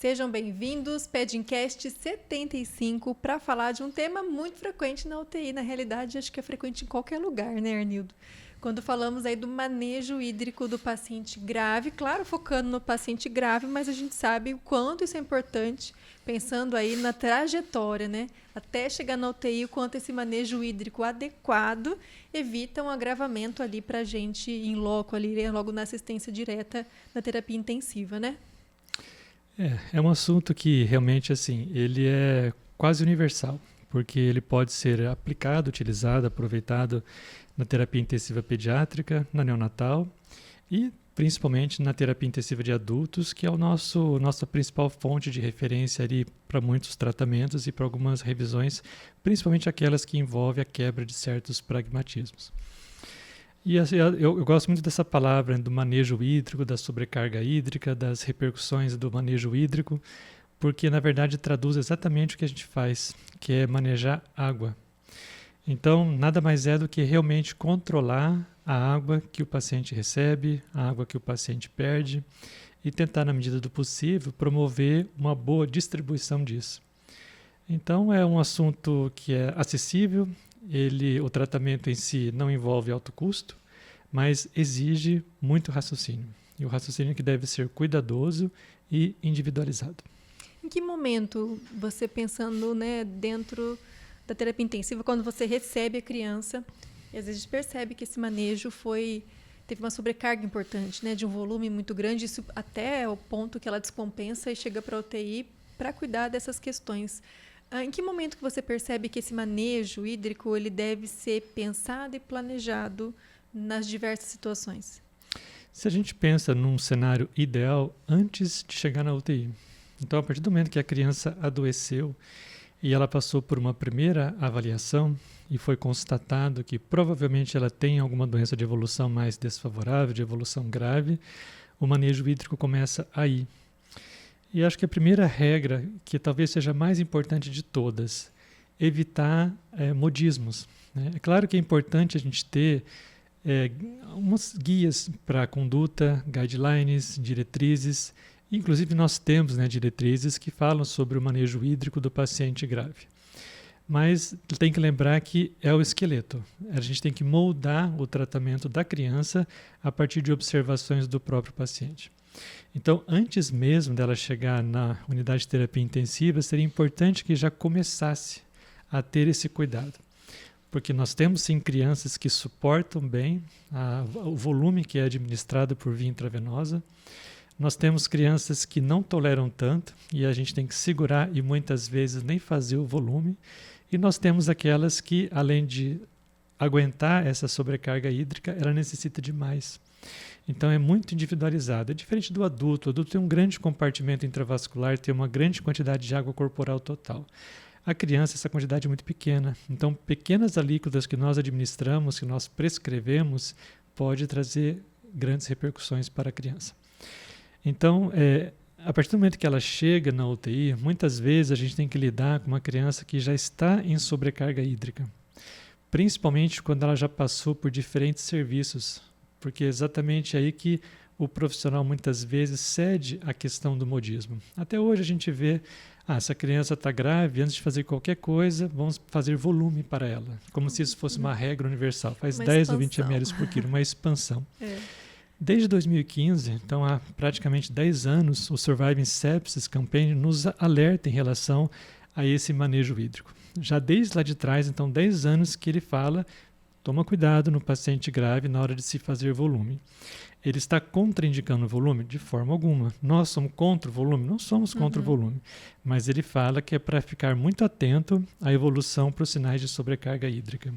Sejam bem-vindos, Pedincast 75, para falar de um tema muito frequente na UTI. Na realidade, acho que é frequente em qualquer lugar, né, Arnildo? Quando falamos aí do manejo hídrico do paciente grave, claro, focando no paciente grave, mas a gente sabe o quanto isso é importante, pensando aí na trajetória, né? Até chegar na UTI, o quanto esse manejo hídrico adequado evita um agravamento ali para a gente em loco, ali, logo na assistência direta da terapia intensiva, né? É um assunto que realmente, assim, ele é quase universal, porque ele pode ser aplicado, utilizado, aproveitado na terapia intensiva pediátrica, na neonatal e principalmente na terapia intensiva de adultos, que é nossa principal fonte de referência ali para muitos tratamentos e para algumas revisões, principalmente aquelas que envolvem a quebra de certos pragmatismos. E assim, eu gosto muito dessa palavra, do manejo hídrico, da sobrecarga hídrica, das repercussões do manejo hídrico, porque na verdade traduz exatamente o que a gente faz, que é manejar água. Então, nada mais é do que realmente controlar a água que o paciente recebe, a água que o paciente perde, e tentar, na medida do possível, promover uma boa distribuição disso. Então, é um assunto que é acessível. O tratamento em si não envolve alto custo, mas exige muito raciocínio. E o raciocínio que deve ser cuidadoso e individualizado. Em que momento você pensando, né, dentro da terapia intensiva, quando você recebe a criança, e às vezes percebe que esse manejo teve uma sobrecarga importante, né, de um volume muito grande, isso até o ponto que ela descompensa e chega para a UTI para cuidar dessas questões. Em que momento que você percebe que esse manejo hídrico ele deve ser pensado e planejado nas diversas situações? Se a gente pensa num cenário ideal antes de chegar na UTI, então a partir do momento que a criança adoeceu e ela passou por uma primeira avaliação e foi constatado que provavelmente ela tem alguma doença de evolução mais desfavorável, de evolução grave, o manejo hídrico começa aí. E acho que a primeira regra, que talvez seja a mais importante de todas, evitar modismos, né? É claro que é importante a gente ter umas guias para a conduta, guidelines, diretrizes. Inclusive nós temos, né, diretrizes que falam sobre o manejo hídrico do paciente grave. Mas tem que lembrar que é o esqueleto. A gente tem que moldar o tratamento da criança a partir de observações do próprio paciente. Então, antes mesmo dela chegar na unidade de terapia intensiva, seria importante que já começasse a ter esse cuidado. Porque nós temos sim crianças que suportam bem o volume que é administrado por via intravenosa. Nós temos crianças que não toleram tanto e a gente tem que segurar e muitas vezes nem fazer o volume. E nós temos aquelas que, além de aguentar essa sobrecarga hídrica, ela necessita de mais. Então é muito individualizado. É diferente do adulto. O adulto tem um grande compartimento intravascular, tem uma grande quantidade de água corporal total. A criança, essa quantidade é muito pequena. Então, pequenas alíquotas que nós administramos, que nós prescrevemos, pode trazer grandes repercussões para a criança. Então, a partir do momento que ela chega na UTI, muitas vezes a gente tem que lidar com uma criança que já está em sobrecarga hídrica. Principalmente quando ela já passou por diferentes serviços. Porque é exatamente aí que o profissional muitas vezes cede à questão do modismo. Até hoje a gente vê, essa criança está grave, antes de fazer qualquer coisa, vamos fazer volume para ela. Como se isso fosse uma regra universal. Faz uma 10 expansão. ou 20 ml por quilo, uma expansão. Desde 2015, então há praticamente 10 anos, o Surviving Sepsis Campaign nos alerta em relação a esse manejo hídrico. Já desde lá de trás, então 10 anos que ele fala, toma cuidado no paciente grave na hora de se fazer volume. Ele está contraindicando o volume? De forma alguma. Nós somos contra o volume? Não somos contra o volume. Mas ele fala que é para ficar muito atento à evolução para os sinais de sobrecarga hídrica.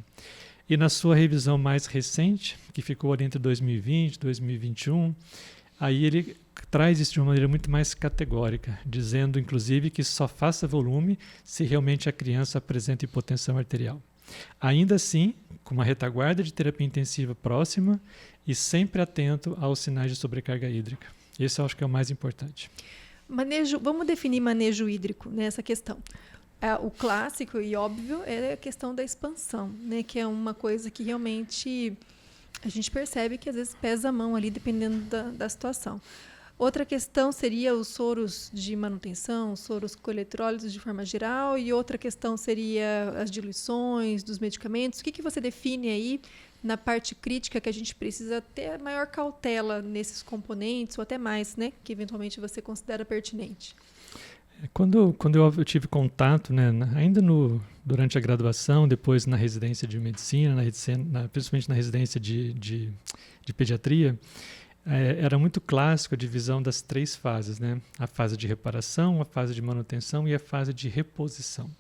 E na sua revisão mais recente, que ficou ali entre 2020 e 2021, aí ele traz isso de uma maneira muito mais categórica, dizendo inclusive que só faça volume se realmente a criança apresenta hipotensão arterial. Ainda assim, com uma retaguarda de terapia intensiva próxima e sempre atento aos sinais de sobrecarga hídrica. Esse eu acho que é o mais importante. Vamos definir manejo hídrico nessa questão. O clássico e óbvio é a questão da expansão, né, que é uma coisa que realmente a gente percebe que às vezes pesa a mão ali dependendo da situação. Outra questão seria os soros de manutenção, os soros com eletrólitos de forma geral, e outra questão seria as diluições dos medicamentos. O que você define aí na parte crítica que a gente precisa ter maior cautela nesses componentes, ou até mais, né, que eventualmente você considera pertinente? Quando eu tive contato, né, ainda durante a graduação, depois na residência de medicina, principalmente na residência de pediatria, era muito clássico a divisão das 3 fases, né? A fase de reparação, a fase de manutenção e a fase de reposição.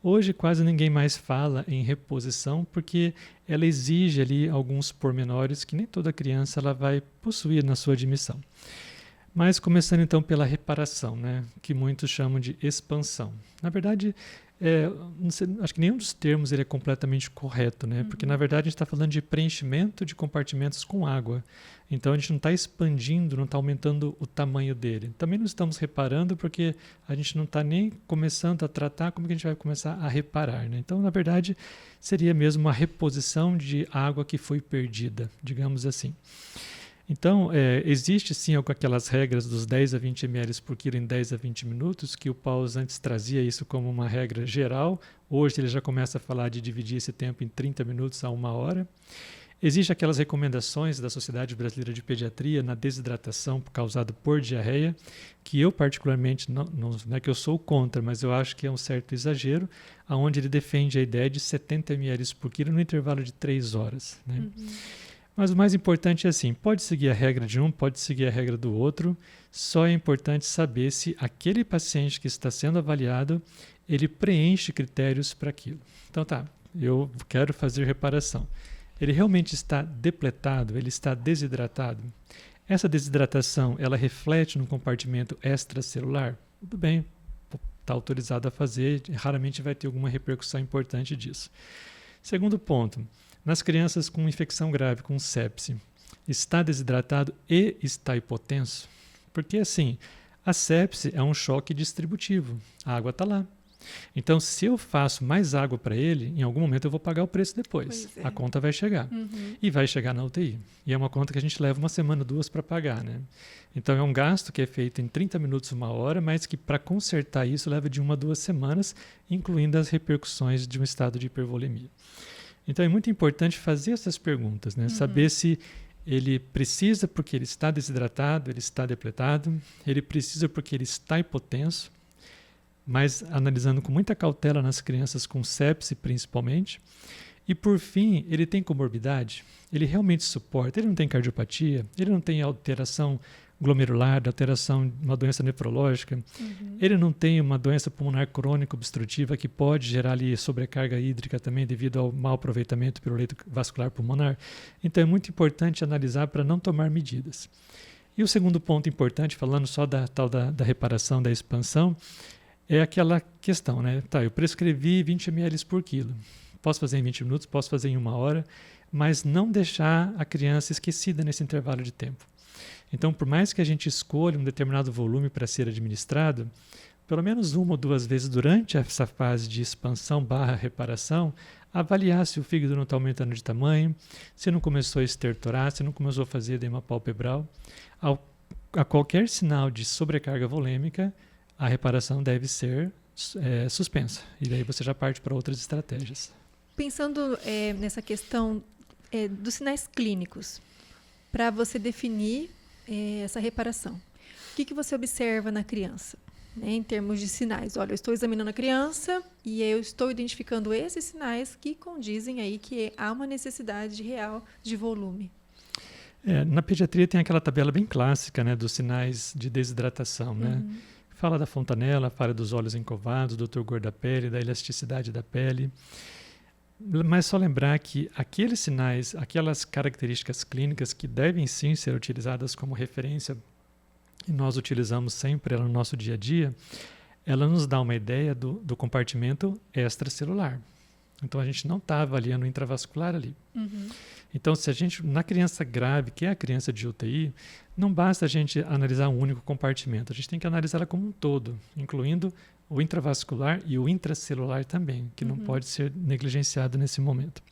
Hoje quase ninguém mais fala em reposição porque ela exige ali alguns pormenores que nem toda criança ela vai possuir na sua admissão. Mas começando então pela reparação, né, que muitos chamam de expansão. Na verdade, não sei, acho que nenhum dos termos ele é completamente correto, né? Porque na verdade a gente está falando de preenchimento de compartimentos com água. Então a gente não está expandindo, não está aumentando o tamanho dele. Também não estamos reparando porque a gente não está nem começando a tratar como que a gente vai começar a reparar, né? Então na verdade seria mesmo uma reposição de água que foi perdida, digamos assim. Então, existe sim aquelas regras dos 10 a 20 ml por quilo em 10 a 20 minutos, que o Paulus antes trazia isso como uma regra geral. Hoje ele já começa a falar de dividir esse tempo em 30 minutos a 1 hora. Existem aquelas recomendações da Sociedade Brasileira de Pediatria na desidratação causada por diarreia, que eu particularmente, não é que eu sou contra, mas eu acho que é um certo exagero, onde ele defende a ideia de 70 ml por quilo no intervalo de 3 horas, né? Mas o mais importante é assim, pode seguir a regra de um, pode seguir a regra do outro, só é importante saber se aquele paciente que está sendo avaliado, ele preenche critérios para aquilo. Então tá, eu quero fazer reparação. Ele realmente está depletado, ele está desidratado. Essa desidratação, ela reflete no compartimento extracelular? Tudo bem, está autorizado a fazer, raramente vai ter alguma repercussão importante disso. Segundo ponto, nas crianças com infecção grave, com sepse, está desidratado e está hipotenso? Porque assim, a sepse é um choque distributivo, a água está lá. Então, se eu faço mais água para ele, em algum momento eu vou pagar o preço depois. A conta vai chegar. E vai chegar na UTI. E é uma conta que a gente leva 1 semana, 2 para pagar, né? Então, é um gasto que é feito em 30 minutos, 1 hora, mas que para consertar isso leva de 1 a 2 semanas, incluindo as repercussões de um estado de hipervolemia. Então, é muito importante fazer essas perguntas, né? Saber se ele precisa porque ele está desidratado, ele está depletado, ele precisa porque ele está hipotenso, mas analisando com muita cautela nas crianças com sepse principalmente. E por fim, ele tem comorbidade? Ele realmente suporta? Ele não tem cardiopatia? Ele não tem alteração glomerular, alteração de uma doença nefrológica? Ele não tem uma doença pulmonar crônica obstrutiva que pode gerar ali sobrecarga hídrica também devido ao mau aproveitamento pelo leito vascular pulmonar? Então é muito importante analisar para não tomar medidas. E o segundo ponto importante, falando só da reparação, da expansão, é aquela questão, né? Tá, eu prescrevi 20 ml por quilo. Posso fazer em 20 minutos, posso fazer em 1 hora, mas não deixar a criança esquecida nesse intervalo de tempo. Então, por mais que a gente escolha um determinado volume para ser administrado, pelo menos 1 ou 2 vezes durante essa fase de expansão / reparação, avaliar se o fígado não está aumentando de tamanho, se não começou a estertorar, se não começou a fazer edema palpebral. A qualquer sinal de sobrecarga volêmica, a reparação deve ser suspensa. E daí você já parte para outras estratégias. Pensando nessa questão dos sinais clínicos, para você definir essa reparação, o que você observa na criança, né, em termos de sinais? Olha, eu estou examinando a criança e eu estou identificando esses sinais que condizem aí que há uma necessidade real de volume. Na pediatria tem aquela tabela bem clássica, né, dos sinais de desidratação, né? Fala da fontanela, fala dos olhos encovados, do turgor da pele, da elasticidade da pele. Mas só lembrar que aqueles sinais, aquelas características clínicas que devem sim ser utilizadas como referência, e nós utilizamos sempre ela no nosso dia a dia, ela nos dá uma ideia do compartimento extracelular. Então a gente não está avaliando o intravascular ali. Então, se a gente, na criança grave, que é a criança de UTI, não basta a gente analisar um único compartimento, a gente tem que analisar ela como um todo, incluindo o intravascular e o intracelular também, que não pode ser negligenciado nesse momento.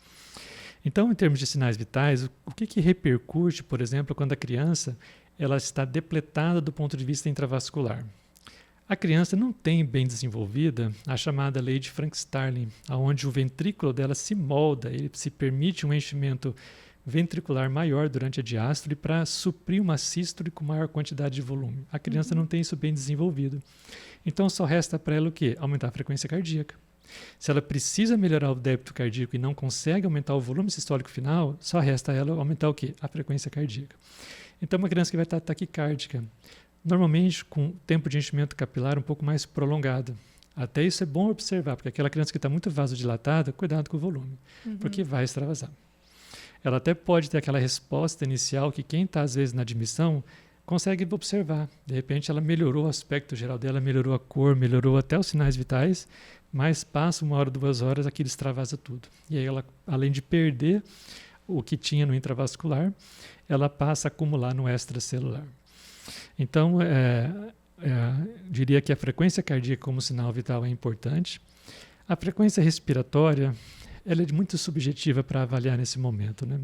Então, em termos de sinais vitais, o que repercute, por exemplo, quando a criança ela está depletada do ponto de vista intravascular. A criança não tem bem desenvolvida a chamada lei de Frank-Starling, onde o ventrículo dela se molda, ele se permite um enchimento ventricular maior durante a diástole para suprir uma sístole com maior quantidade de volume. A criança não tem isso bem desenvolvido. Então só resta para ela o quê? Aumentar a frequência cardíaca. Se ela precisa melhorar o débito cardíaco e não consegue aumentar o volume sistólico final, só resta a ela aumentar o quê? A frequência cardíaca. Então uma criança que vai estar taquicárdica, normalmente com tempo de enchimento capilar um pouco mais prolongado. Até isso é bom observar, porque aquela criança que está muito vasodilatada, cuidado com o volume, porque vai extravasar. Ela até pode ter aquela resposta inicial que quem está às vezes na admissão consegue observar. De repente ela melhorou o aspecto geral dela, melhorou a cor, melhorou até os sinais vitais, mas passa 1 hora, 2 horas, aquilo extravasa tudo. E aí ela, além de perder o que tinha no intravascular, ela passa a acumular no extracelular. Então, diria que a frequência cardíaca como sinal vital é importante. A frequência respiratória, ela é muito subjetiva para avaliar nesse momento, né?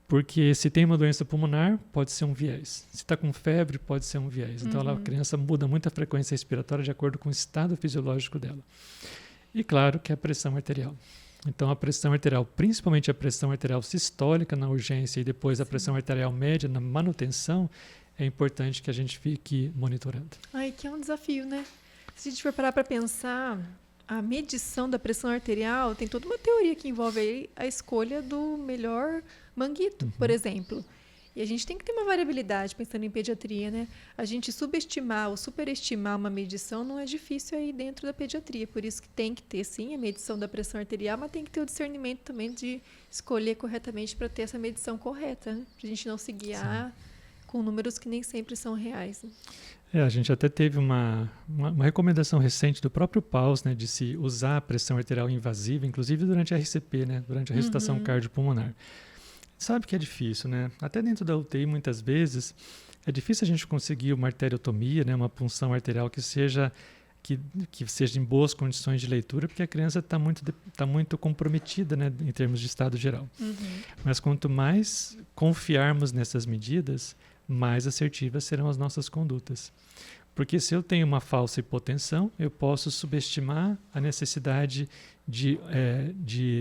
Porque se tem uma doença pulmonar, pode ser um viés. Se está com febre, pode ser um viés. Então, a criança muda muito a frequência respiratória de acordo com o estado fisiológico dela. E claro que a pressão arterial. Então, a pressão arterial, principalmente a pressão arterial sistólica na urgência e depois a pressão arterial média na manutenção, é importante que a gente fique monitorando. Ai, que é um desafio, né? Se a gente for parar para pensar, a medição da pressão arterial tem toda uma teoria que envolve aí a escolha do melhor manguito, por exemplo. E a gente tem que ter uma variabilidade, pensando em pediatria, né? A gente subestimar ou superestimar uma medição não é difícil aí dentro da pediatria. Por isso que tem que ter, sim, a medição da pressão arterial, mas tem que ter o discernimento também de escolher corretamente para ter essa medição correta, né? Para a gente não se guiar com números que nem sempre são reais. Né? A gente até teve uma recomendação recente do próprio PAUS, né, de se usar a pressão arterial invasiva, inclusive durante a RCP, né, durante a ressuscitação cardiopulmonar. Sabe que é difícil, né? Até dentro da UTI, muitas vezes, é difícil a gente conseguir uma arteriotomia, né, uma punção arterial que seja em boas condições de leitura, porque a criança está muito comprometida, né, em termos de estado geral. Mas quanto mais confiarmos nessas medidas, mais assertivas serão as nossas condutas. Porque se eu tenho uma falsa hipotensão, eu posso subestimar a necessidade de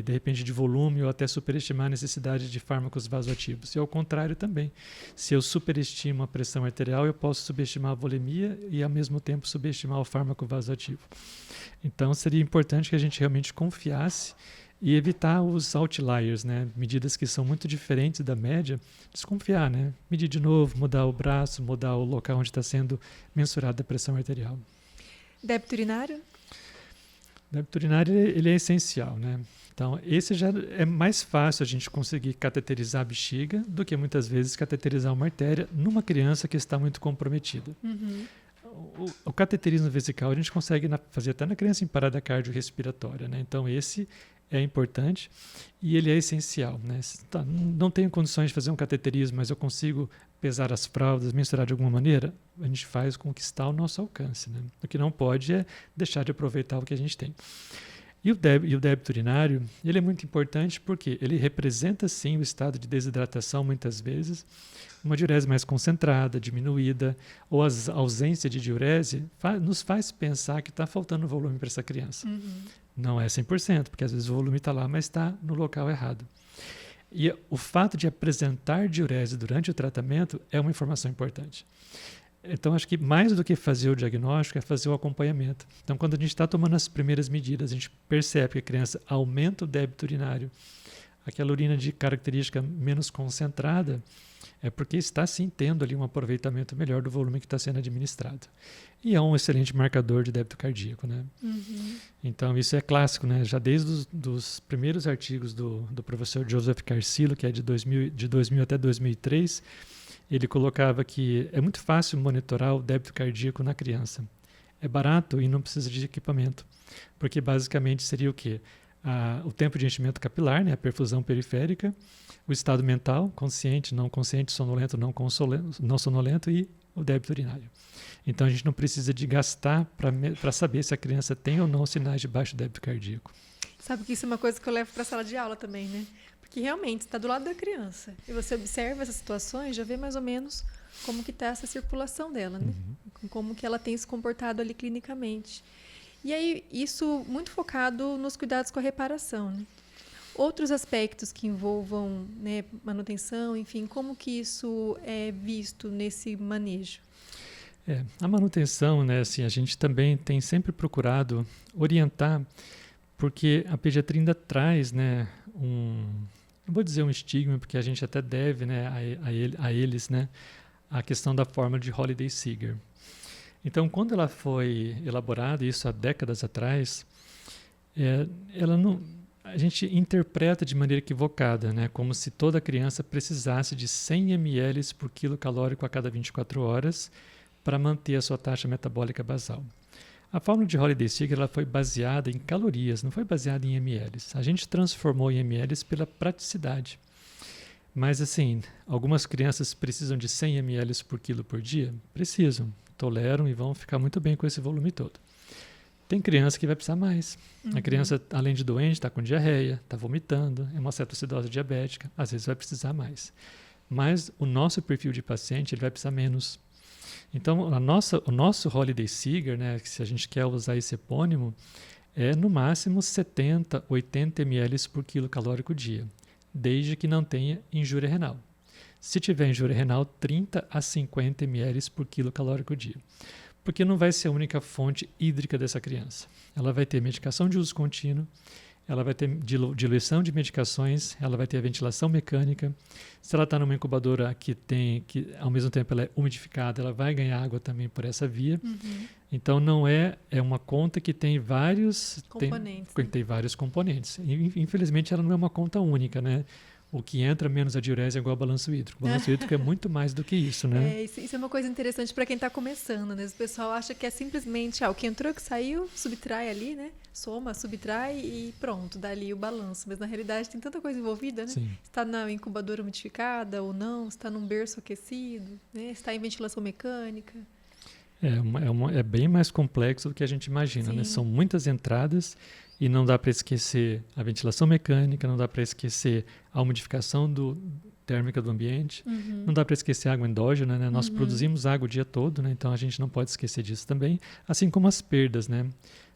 repente, de volume ou até superestimar a necessidade de fármacos vasoativos. E ao contrário também. Se eu superestimo a pressão arterial, eu posso subestimar a volemia e, ao mesmo tempo, subestimar o fármaco vasoativo. Então, seria importante que a gente realmente confiasse e evitar os outliers, né? Medidas que são muito diferentes da média, desconfiar, né? Medir de novo, mudar o braço, mudar o local onde está sendo mensurada a pressão arterial. Débito urinário? Débito urinário, ele é essencial, né? Então, esse já é mais fácil a gente conseguir cateterizar a bexiga do que muitas vezes cateterizar uma artéria numa criança que está muito comprometida. O cateterismo vesical a gente consegue fazer até na criança em parada cardiorrespiratória, né? Então, esse é importante e ele é essencial, né? Não tenho condições de fazer um cateterismo, mas eu consigo pesar as fraldas, mensurar de alguma maneira, a gente faz com o que está ao nosso alcance, né? O que não pode é deixar de aproveitar o que a gente tem. E o débito urinário, ele é muito importante porque ele representa, sim, o estado de desidratação, muitas vezes, uma diurese mais concentrada, diminuída, ou a ausência de diurese nos faz pensar que está faltando volume para essa criança. Não é 100%, porque às vezes o volume está lá, mas está no local errado. E o fato de apresentar diurese durante o tratamento é uma informação importante. Então, acho que mais do que fazer o diagnóstico é fazer o acompanhamento. Então, quando a gente está tomando as primeiras medidas, a gente percebe que a criança aumenta o débito urinário, aquela urina de característica menos concentrada, é porque está sim tendo ali um aproveitamento melhor do volume que está sendo administrado. E é um excelente marcador de débito cardíaco, né? Então, isso é clássico, né? Já desde os primeiros artigos do professor Joseph Carcillo, que é de 2000 até 2003, ele colocava que é muito fácil monitorar o débito cardíaco na criança. É barato e não precisa de equipamento, porque basicamente seria o quê? O tempo de enchimento capilar, né? A perfusão periférica, o estado mental, consciente, não consciente, sonolento, não sonolento e o débito urinário. Então a gente não precisa de gastar para saber se a criança tem ou não sinais de baixo débito cardíaco. Sabe que isso é uma coisa que eu levo para a sala de aula também, né? que realmente está do lado da criança. E você observa essas situações, já vê mais ou menos como que está essa circulação dela, né? Como que ela tem se comportado ali clinicamente. E aí, isso muito focado nos cuidados com a reparação, né? Outros aspectos que envolvam, né, manutenção, enfim, como que isso é visto nesse manejo? A manutenção, né, assim, a gente também tem sempre procurado orientar, porque a pediatria ainda traz, né, não vou dizer um estigma, porque a gente até deve, né, a eles, né, a questão da fórmula de Holiday-Seeger. Então, quando ela foi elaborada, isso há décadas atrás, ela não, a gente interpreta de maneira equivocada, né, como se toda criança precisasse de 100 ml por quilo calórico a cada 24 horas para manter a sua taxa metabólica basal. A fórmula de Holiday-Seeger ela foi baseada em calorias, não foi baseada em ml. A gente transformou em ml pela praticidade. Mas, assim, algumas crianças precisam de 100 ml por quilo por dia? Precisam, toleram e vão ficar muito bem com esse volume todo. Tem criança que vai precisar mais. A criança, além de doente, está com diarreia, está vomitando, é uma cetoacidose diabética, às vezes vai precisar mais. Mas o nosso perfil de paciente ele vai precisar menos. Então, o nosso Holiday-Seeger, né, que se a gente quer usar esse epônimo, é no máximo 70, 80 ml por quilo calórico dia, desde que não tenha injúria renal. Se tiver injúria renal, 30 a 50 ml por quilo calórico dia. Porque não vai ser a única fonte hídrica dessa criança. Ela vai ter medicação de uso contínuo, ela vai ter diluição de medicações, ela vai ter a ventilação mecânica. Se ela está numa incubadora que ao mesmo tempo ela é umidificada, ela vai ganhar água também por essa via. Então não é uma conta que tem vários componentes. Tem vários componentes. Infelizmente ela não é uma conta única, né? O que entra menos a diurese é igual ao balanço hídrico. O balanço hídrico é muito mais do que isso, né? Isso é uma coisa interessante para quem está começando, né? O pessoal acha que é simplesmente o que entrou, o que saiu, subtrai ali, né? Soma, subtrai e pronto, dá ali o balanço. Mas na realidade tem tanta coisa envolvida, né? Sim. Se está na incubadora umidificada ou não, se está num berço aquecido, né? Se está em ventilação mecânica. É bem mais complexo do que a gente imagina, né? São muitas entradas e não dá para esquecer a ventilação mecânica, não dá para esquecer a umidificação térmica do ambiente, não dá para esquecer a água endógena, né? Nós produzimos água o dia todo, né? Então a gente não pode esquecer disso também, assim como as perdas, né?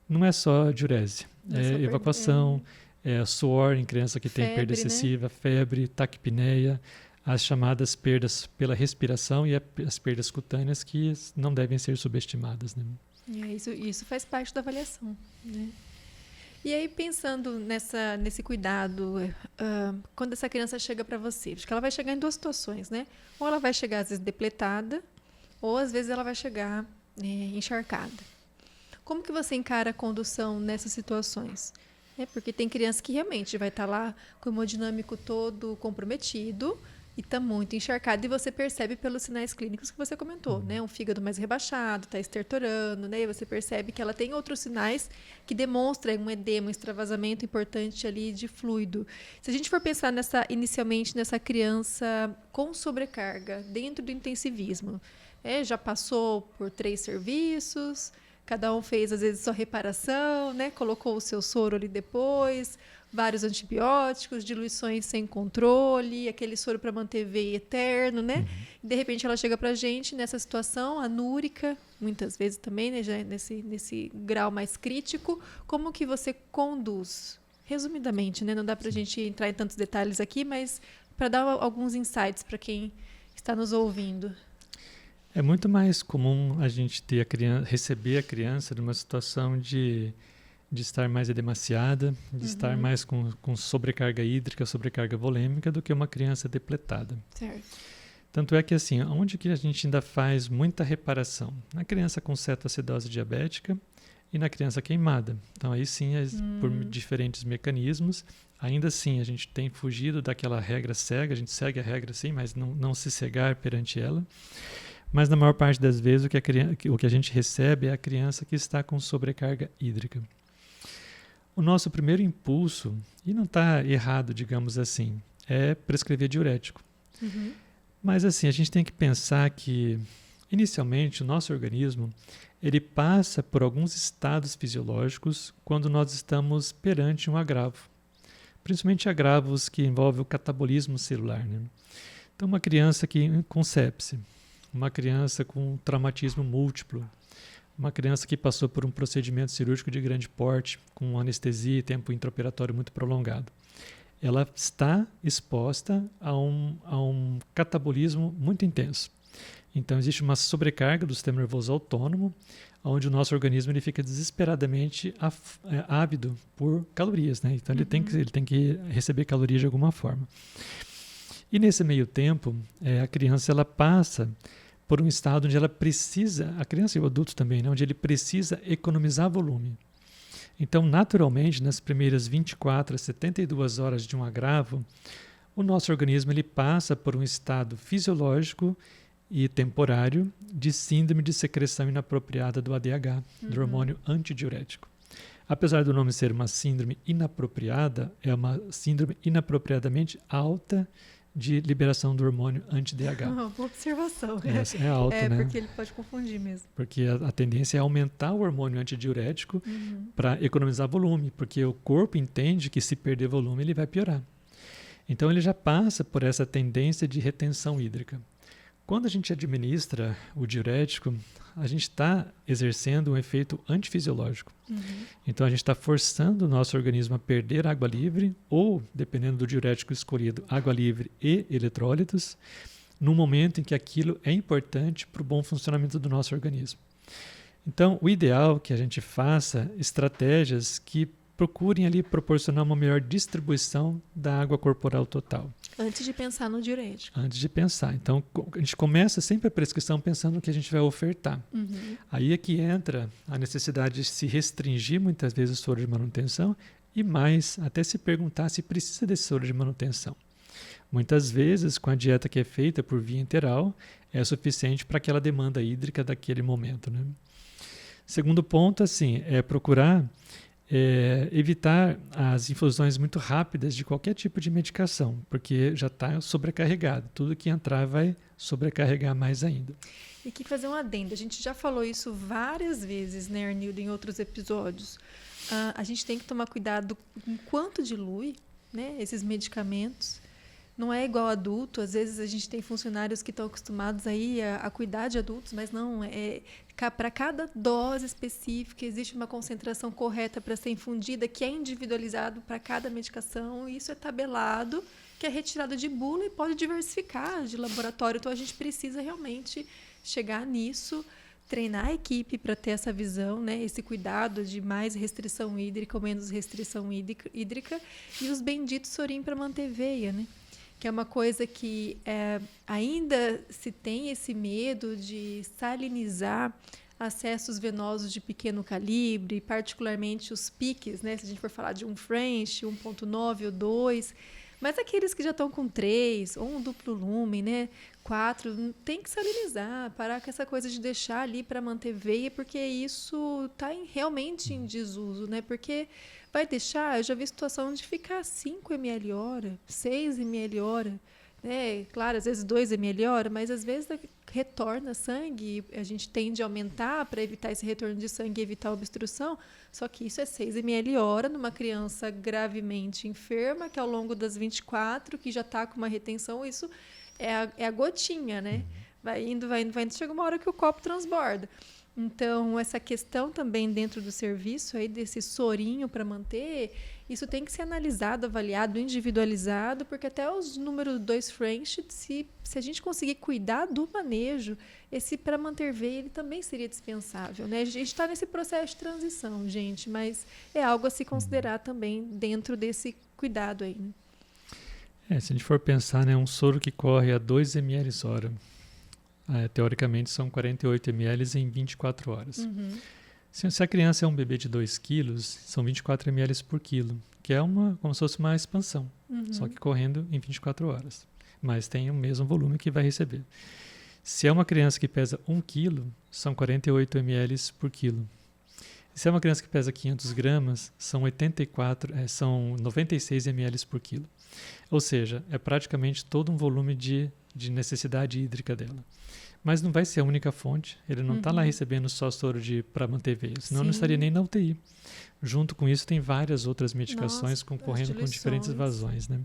Não é só diurese, é evacuação, é suor em criança que tem perda excessiva, né? Febre, taquipneia, as chamadas perdas pela respiração e as perdas cutâneas que não devem ser subestimadas, né? Isso faz parte da avaliação, né? E aí, pensando nesse cuidado, quando essa criança chega para você, acho que ela vai chegar em duas situações, né? Ou ela vai chegar, às vezes, depletada, ou, às vezes, ela vai chegar encharcada. Como que você encara a condução nessas situações? Porque tem criança que realmente vai estar lá com o hemodinâmico todo comprometido e está muito encharcado, e você percebe pelos sinais clínicos que você comentou, né? Um fígado mais rebaixado, está estertorando, né? E você percebe que ela tem outros sinais que demonstram um edema, um extravasamento importante ali de fluido. Se a gente for pensar inicialmente nessa criança com sobrecarga dentro do intensivismo, já passou por 3 serviços, cada um fez, às vezes, sua reparação, né? Colocou o seu soro ali depois, vários antibióticos, diluições sem controle, aquele soro para manter veia eterno, né? E de repente ela chega para a gente nessa situação anúrica, muitas vezes também, né? Já nesse grau mais crítico. Como que você conduz? Resumidamente, né? Não dá para a gente entrar em tantos detalhes aqui, mas para dar alguns insights para quem está nos ouvindo. É muito mais comum a gente receber a criança numa situação de estar mais edemaciada, de estar mais com sobrecarga hídrica, sobrecarga volêmica, do que uma criança depletada. Certo. Tanto é que, assim, onde que a gente ainda faz muita reparação? Na criança com cetoacidose diabética e na criança queimada. Então, aí sim, por diferentes mecanismos, ainda assim, a gente tem fugido daquela regra cega, a gente segue a regra sim, mas não se cegar perante ela. Mas, na maior parte das vezes, o que a gente recebe é a criança que está com sobrecarga hídrica. O nosso primeiro impulso, e não está errado, digamos assim, é prescrever diurético. Mas assim, a gente tem que pensar que, inicialmente, o nosso organismo ele passa por alguns estados fisiológicos quando nós estamos perante um agravo. principalmente agravos que envolvem o catabolismo celular, né? Então, uma criança com sepse, uma criança com traumatismo múltiplo, uma criança que passou por um procedimento cirúrgico de grande porte, com anestesia e tempo intraoperatório muito prolongado, ela está exposta a um catabolismo muito intenso. Então, existe uma sobrecarga do sistema nervoso autônomo, onde o nosso organismo ele fica desesperadamente ávido por calorias, né? Então, ele tem que receber calorias de alguma forma. E nesse meio tempo, a criança ela passa por um estado onde ela precisa, a criança e o adulto também, né? Onde ele precisa economizar volume. Então, naturalmente, nas primeiras 24 a 72 horas de um agravo, o nosso organismo ele passa por um estado fisiológico e temporário de síndrome de secreção inapropriada do ADH, do hormônio antidiurético. Apesar do nome ser uma síndrome inapropriada, é uma síndrome inapropriadamente alta de liberação do hormônio anti-DH. Boa observação. É alto, né? Porque ele pode confundir mesmo. Porque a tendência é aumentar o hormônio antidiurético para economizar volume, porque o corpo entende que se perder volume ele vai piorar. Então ele já passa por essa tendência de retenção hídrica. Quando a gente administra o diurético, a gente está exercendo um efeito antifisiológico. Então a gente está forçando o nosso organismo a perder água livre ou, dependendo do diurético escolhido, água livre e eletrólitos, no momento em que aquilo é importante para o bom funcionamento do nosso organismo. Então o ideal é que a gente faça estratégias que procurem ali proporcionar uma melhor distribuição da água corporal total. Antes de pensar no diurético. Antes de pensar. Então, a gente começa sempre a prescrição pensando no que a gente vai ofertar. Aí é que entra a necessidade de se restringir muitas vezes o soro de manutenção e mais, até se perguntar se precisa desse soro de manutenção. Muitas vezes, com a dieta que é feita por via enteral, é suficiente para aquela demanda hídrica daquele momento, né? Segundo ponto, assim, é procurar evitar as infusões muito rápidas de qualquer tipo de medicação, porque já está sobrecarregado. Tudo que entrar vai sobrecarregar mais ainda. E que fazer um adendo. A gente já falou isso várias vezes, né, Arnildo, em outros episódios. A gente tem que tomar cuidado com quanto dilui, né, esses medicamentos. Não é igual adulto. Às vezes a gente tem funcionários que estão acostumados aí a cuidar de adultos, mas não, para cada dose específica existe uma concentração correta para ser infundida, que é individualizado para cada medicação, e isso é tabelado, que é retirado de bula e pode diversificar de laboratório. Então a gente precisa realmente chegar nisso, treinar a equipe para ter essa visão, né? Esse cuidado de mais restrição hídrica ou menos restrição hídrica, e os benditos sorim para manter veia, né? Que é uma coisa que ainda se tem esse medo de salinizar acessos venosos de pequeno calibre, particularmente os piques, né? Se a gente for falar de um French, 1.9 ou 2, mas aqueles que já estão com 3, ou um duplo lumen, né? 4, tem que salinizar, parar com essa coisa de deixar ali para manter veia, porque isso está realmente em desuso, né? Porque vai deixar, eu já vi situação de ficar 5 ml hora, 6 ml hora, né? Claro, às vezes 2 ml hora, mas às vezes retorna sangue, a gente tende a aumentar para evitar esse retorno de sangue e evitar a obstrução, só que isso é 6 ml hora numa criança gravemente enferma, que ao longo das 24, que já está com uma retenção, isso é a gotinha, né? Vai indo, chega uma hora que o copo transborda. Então, essa questão também dentro do serviço, aí desse sorinho para manter, isso tem que ser analisado, avaliado, individualizado, porque até os números 2 French, se a gente conseguir cuidar do manejo, esse para manter veia, ele também seria dispensável, né? A gente está nesse processo de transição, gente, mas é algo a se considerar também dentro desse cuidado aí, né? Se a gente for pensar, né, um soro que corre a 2 ml hora, teoricamente são 48 ml em 24 horas. Se a criança é um bebê de 2 quilos, são 24 ml por quilo, que é como se fosse uma expansão, só que correndo em 24 horas. Mas tem o mesmo volume que vai receber. Se é uma criança que pesa 1 quilo, são 48 ml por quilo. Se é uma criança que pesa 500 gramas, são 96 ml por quilo. Ou seja, é praticamente todo um volume de necessidade hídrica dela. mas não vai ser a única fonte. Ele não está lá recebendo só soro para manter veia, senão não estaria nem na UTI. Junto com isso, tem várias outras medicações concorrendo com diferentes vazões, né?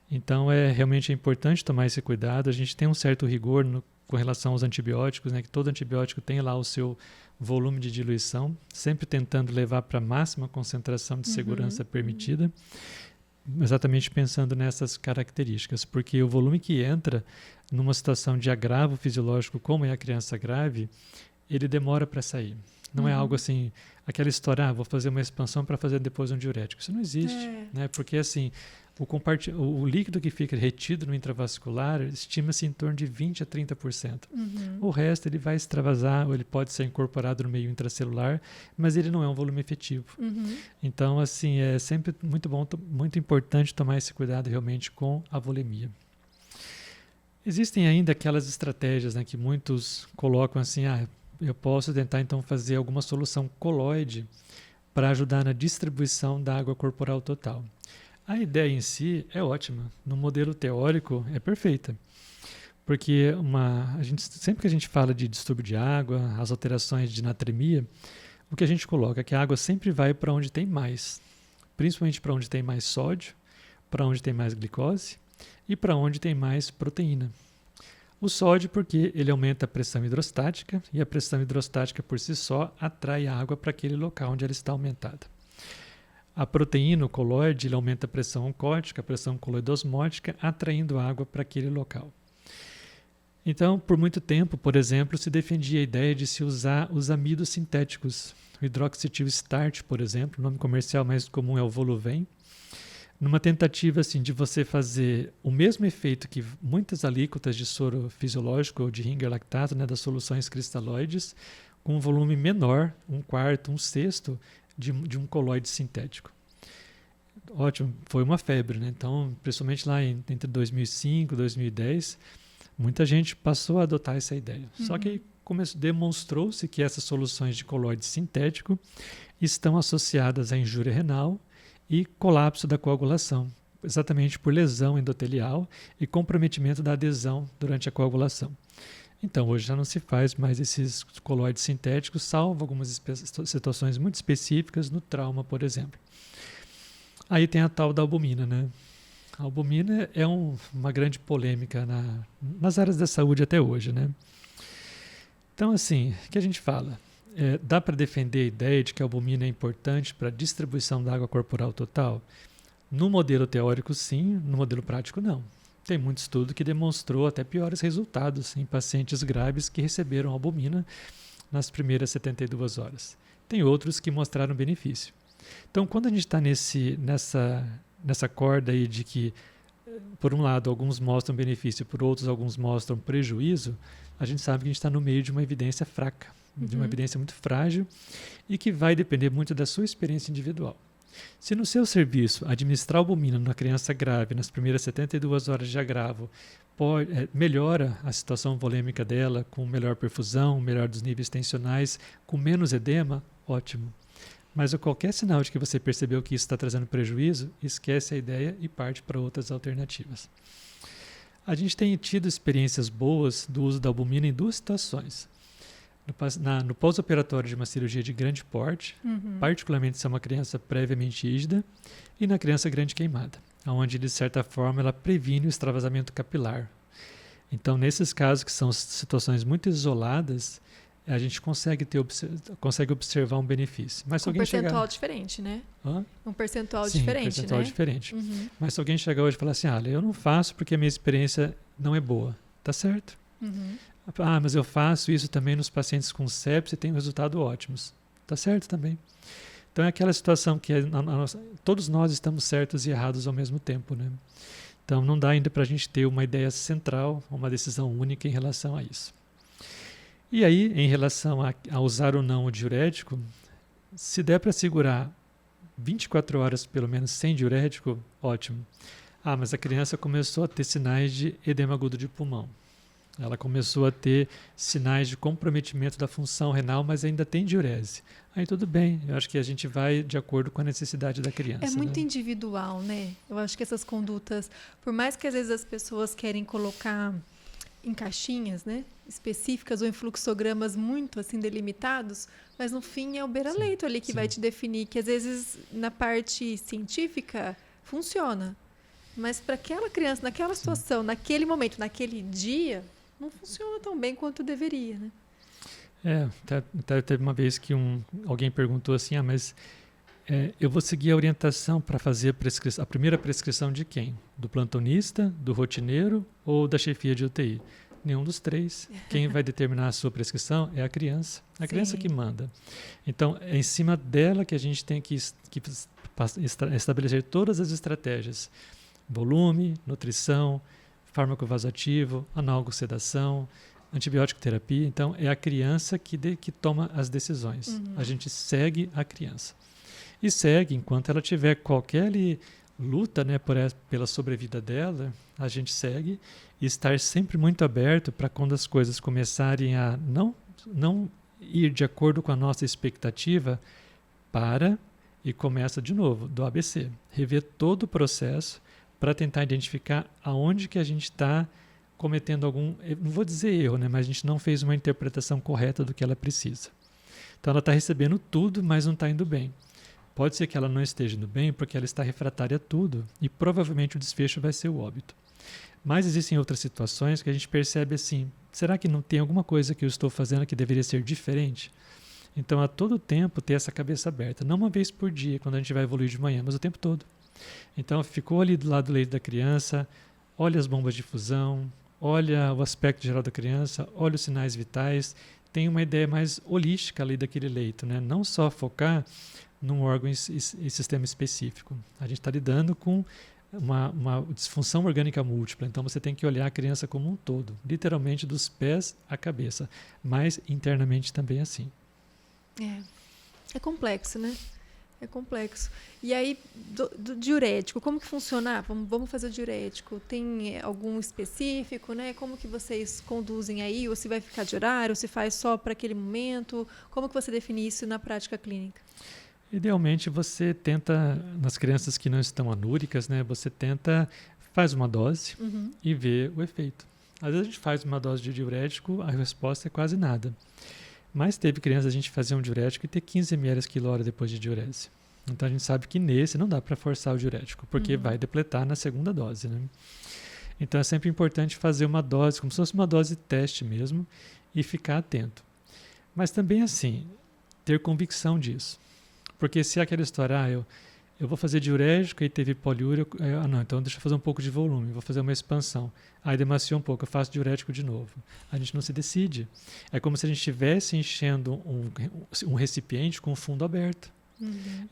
Então, realmente é importante tomar esse cuidado. A gente tem um certo rigor com relação aos antibióticos, né? Que todo antibiótico tem lá o seu volume de diluição, sempre tentando levar para a máxima concentração de segurança permitida, exatamente pensando nessas características, porque o volume que entra numa situação de agravo fisiológico, como é a criança grave, ele demora para sair. Não é algo assim, aquela história, vou fazer uma expansão para fazer depois um diurético. Isso não existe, né? Porque assim, o líquido que fica retido no intravascular estima-se em torno de 20% a 30%. O resto ele vai extravasar ou ele pode ser incorporado no meio intracelular, mas ele não é um volume efetivo. Então, assim, é sempre muito bom, muito importante tomar esse cuidado realmente com a volemia. Existem ainda aquelas estratégias, né, que muitos colocam assim, eu posso tentar então fazer alguma solução coloide para ajudar na distribuição da água corporal total. A ideia em si é ótima, no modelo teórico é perfeita, porque sempre que a gente fala de distúrbio de água, as alterações de natremia, o que a gente coloca é que a água sempre vai para onde tem mais, principalmente para onde tem mais sódio, para onde tem mais glicose e para onde tem mais proteína. O sódio porque ele aumenta a pressão hidrostática e a pressão hidrostática por si só atrai a água para aquele local onde ela está aumentada. A proteína, o colóide, ele aumenta a pressão oncótica, a pressão coloidosmótica, atraindo água para aquele local. Então, por muito tempo, por exemplo, se defendia a ideia de se usar os amidos sintéticos. O hidroxietil start, por exemplo, o nome comercial mais comum é o Voluven, numa tentativa assim, de você fazer o mesmo efeito que muitas alíquotas de soro fisiológico ou de Ringer lactato, né, das soluções cristalóides, com um volume menor, 1/4, 1/6 de um colóide sintético. Ótimo, foi uma febre, né? Então, principalmente lá entre 2005 e 2010, muita gente passou a adotar essa ideia. Só que demonstrou-se que essas soluções de colóide sintético estão associadas à injúria renal e colapso da coagulação, exatamente por lesão endotelial e comprometimento da adesão durante a coagulação. Então, hoje já não se faz mais esses colóides sintéticos, salvo algumas situações muito específicas no trauma, por exemplo. Aí tem a tal da albumina, né? A albumina é uma grande polêmica nas áreas da saúde até hoje, né? Então, assim, o que a gente fala? Dá para defender a ideia de que a albumina é importante para a distribuição da água corporal total? No modelo teórico, sim. No modelo prático, não. Tem muito estudo que demonstrou até piores resultados em pacientes graves que receberam albumina nas primeiras 72 horas. Tem outros que mostraram benefício. Então, quando a gente está nessa corda aí de que, por um lado, alguns mostram benefício, por outros, alguns mostram prejuízo, a gente sabe que a gente está no meio de uma evidência fraca, de uma evidência muito frágil e que vai depender muito da sua experiência individual. Se no seu serviço administrar albumina numa criança grave nas primeiras 72 horas de agravo melhora a situação volêmica dela com melhor perfusão, melhor dos níveis tensionais, com menos edema, ótimo. Mas qualquer sinal de que você percebeu que isso está trazendo prejuízo, esquece a ideia e parte para outras alternativas. A gente tem tido experiências boas do uso da albumina em duas situações. No pós-operatório de uma cirurgia de grande porte, particularmente se é uma criança previamente ígida, e na criança grande queimada, onde, de certa forma, ela previne o extravasamento capilar. Então, nesses casos, que são situações muito isoladas, a gente consegue observar um benefício. Mas se alguém percentual diferente, né? Um percentual Sim, diferente, percentual né? diferente. Mas se alguém chegar hoje e falar assim, eu não faço porque a minha experiência não é boa. Tá certo. Mas eu faço isso também nos pacientes com sepsis e tenho resultados ótimos. Tá certo também. Então é aquela situação que todos nós estamos certos e errados ao mesmo tempo, né? Então não dá ainda para a gente ter uma ideia central, uma decisão única em relação a isso. E aí, em relação a usar ou não o diurético, se der para segurar 24 horas pelo menos sem diurético, ótimo. Mas a criança começou a ter sinais de edema agudo de pulmão. Ela começou a ter sinais de comprometimento da função renal, mas ainda tem diurese. Aí tudo bem, eu acho que a gente vai de acordo com a necessidade da criança. É muito individual, né? Eu acho que essas condutas, por mais que às vezes as pessoas querem colocar em caixinhas, né, específicas ou em fluxogramas muito assim delimitados, mas no fim é o beira-leito ali que vai te definir, que às vezes na parte científica funciona, mas para aquela criança, naquela situação, naquele momento, naquele dia, não funciona tão bem quanto deveria, né? Até teve uma vez que alguém perguntou assim, mas eu vou seguir a orientação para fazer a primeira prescrição de quem? Do plantonista, do rotineiro ou da chefia de UTI? Nenhum dos três. Quem vai determinar a sua prescrição é a criança. A criança que manda. Então, é em cima dela que a gente tem que estabelecer todas as estratégias. Volume, nutrição, fármaco vasoativo, analgosedação, antibiótico terapia. Então, é a criança que toma as decisões. A gente segue a criança. E segue enquanto ela tiver qualquer luta, né, pela sobrevida dela, a gente segue e estar sempre muito aberto para quando as coisas começarem a não ir de acordo com a nossa expectativa, para e começa de novo, do ABC. Rever todo o processo para tentar identificar aonde que a gente está cometendo não vou dizer erro, né, mas a gente não fez uma interpretação correta do que ela precisa. Então ela está recebendo tudo, mas não está indo bem. Pode ser que ela não esteja indo bem porque ela está refratária a tudo e provavelmente o desfecho vai ser o óbito. Mas existem outras situações que a gente percebe assim, será que não tem alguma coisa que eu estou fazendo que deveria ser diferente? Então, a todo tempo, ter essa cabeça aberta. Não uma vez por dia, quando a gente vai evoluir de manhã, mas o tempo todo. Então, ficou ali do lado do leito da criança, olha as bombas de fusão, olha o aspecto geral da criança, olha os sinais vitais, tem uma ideia mais holística ali daquele leito, né? Não só focar num órgão e sistema específico. A gente está lidando com uma disfunção orgânica múltipla, então você tem que olhar a criança como um todo, literalmente dos pés à cabeça, mas internamente também assim. É complexo, né? É complexo. E aí, do diurético, como que funciona? Vamos fazer o diurético. Tem algum específico, né? Como que vocês conduzem aí? Ou se vai ficar de horário, ou se faz só para aquele momento? Como que você define isso na prática clínica? Idealmente, você tenta, nas crianças que não estão anúricas, né? Você faz uma dose e vê o efeito. Às vezes a gente faz uma dose de diurético, a resposta é quase nada. Mas teve crianças, a gente fazia um diurético e ter 15 ml quilo hora depois de diurese. Então a gente sabe que nesse não dá para forçar o diurético, porque vai depletar na segunda dose, né? Então é sempre importante fazer uma dose, como se fosse uma dose teste mesmo, e ficar atento. Mas também assim, ter convicção disso. Porque se é aquela história, eu vou fazer diurético e teve poliúria, então deixa eu fazer um pouco de volume, vou fazer uma expansão. Aí demaciou um pouco, eu faço diurético de novo. A gente não se decide. É como se a gente estivesse enchendo um recipiente com o fundo aberto.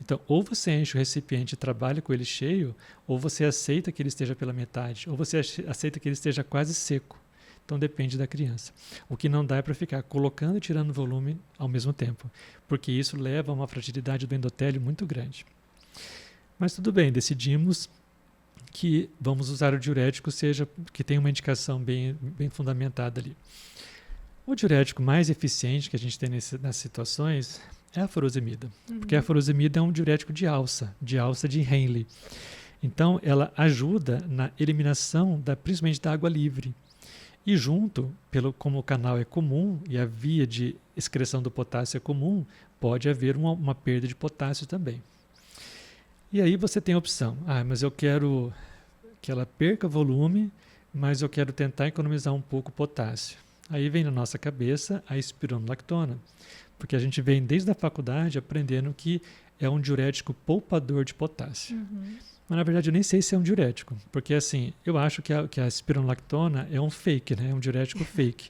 Então, ou você enche o recipiente e trabalha com ele cheio, ou você aceita que ele esteja pela metade, ou você aceita que ele esteja quase seco. Então, depende da criança. O que não dá é para ficar colocando e tirando volume ao mesmo tempo, porque isso leva a uma fragilidade do endotélio muito grande. Mas tudo bem, decidimos que vamos usar o diurético, que tem uma indicação bem fundamentada ali. O diurético mais eficiente que a gente tem nessas situações é a furosemida, porque a furosemida é um diurético de alça de Henle. Então, ela ajuda na eliminação principalmente da água livre. E junto, como o canal é comum e a via de excreção do potássio é comum, pode haver uma perda de potássio também. E aí você tem a opção, mas eu quero que ela perca volume, mas eu quero tentar economizar um pouco o potássio. Aí vem na nossa cabeça a espironolactona, porque a gente vem desde a faculdade aprendendo que é um diurético poupador de potássio. Mas na verdade eu nem sei se é um diurético, porque assim, eu acho que a espironolactona é um fake, né? É um diurético fake,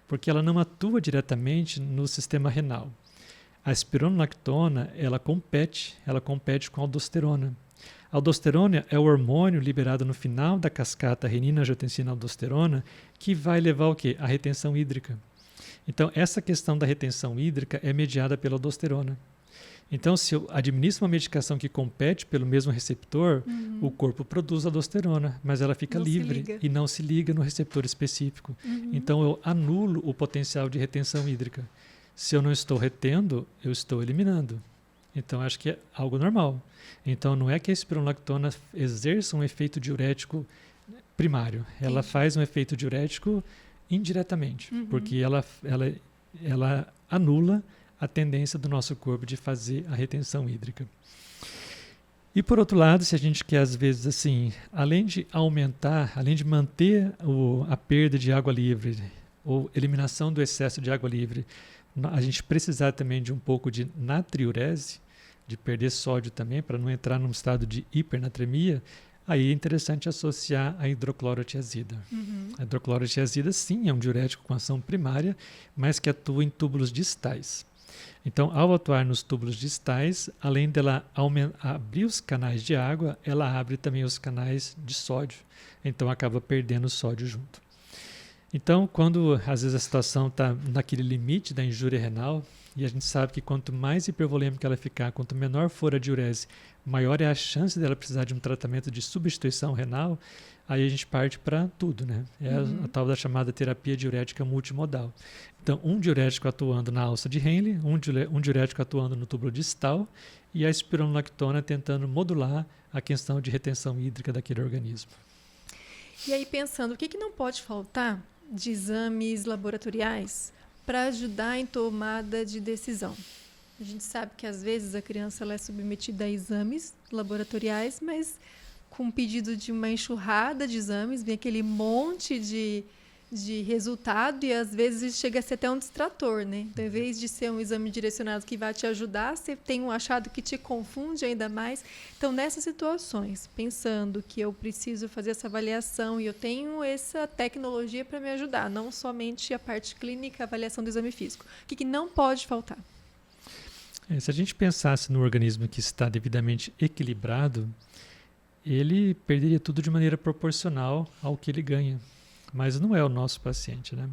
porque ela não atua diretamente no sistema renal. A espironolactona, ela compete com a aldosterona. A aldosterona é o hormônio liberado no final da cascata renina-angiotensina-aldosterona que vai levar o quê? A retenção hídrica. Então, essa questão da retenção hídrica é mediada pela aldosterona. Então, se eu administro uma medicação que compete pelo mesmo receptor, o corpo produz aldosterona, mas ela fica livre e não se liga no receptor específico. Então, eu anulo o potencial de retenção hídrica. Se eu não estou retendo, eu estou eliminando. Então, acho que é algo normal. Então, não é que a espironolactona exerça um efeito diurético primário. Ela faz um efeito diurético indiretamente, porque ela anula a tendência do nosso corpo de fazer a retenção hídrica. E por outro lado, se a gente quer às vezes assim, além de manter a perda de água livre ou eliminação do excesso de água livre, a gente precisar também de um pouco de natriurese, de perder sódio também, para não entrar num estado de hipernatremia, aí é interessante associar a hidroclorotiazida. A hidroclorotiazida, sim, é um diurético com ação primária, mas que atua em túbulos distais. Então, ao atuar nos túbulos distais, além dela abrir os canais de água, ela abre também os canais de sódio. Então, acaba perdendo o sódio junto. Então, quando às vezes a situação está naquele limite da injúria renal, e a gente sabe que quanto mais hipervolêmica ela ficar, quanto menor for a diurese, maior é a chance dela precisar de um tratamento de substituição renal, aí a gente parte para tudo, né? É a tal da chamada terapia diurética multimodal. Então, um diurético atuando na alça de Henle, um diurético atuando no túbulo distal e a espironolactona tentando modular a questão de retenção hídrica daquele organismo. E aí, pensando, o que não pode faltar de exames laboratoriais para ajudar em tomada de decisão? A gente sabe que às vezes a criança ela é submetida a exames laboratoriais, mas com um pedido de uma enxurrada de exames, vem aquele monte de resultado e às vezes chega a ser até um distrator, né? Então, em vez de ser um exame direcionado que vai te ajudar, você tem um achado que te confunde ainda mais. Então, nessas situações, pensando que eu preciso fazer essa avaliação e eu tenho essa tecnologia para me ajudar, não somente a parte clínica, a avaliação do exame físico. O que não pode faltar? Se a gente pensasse no organismo que está devidamente equilibrado, ele perderia tudo de maneira proporcional ao que ele ganha. Mas não é o nosso paciente, né?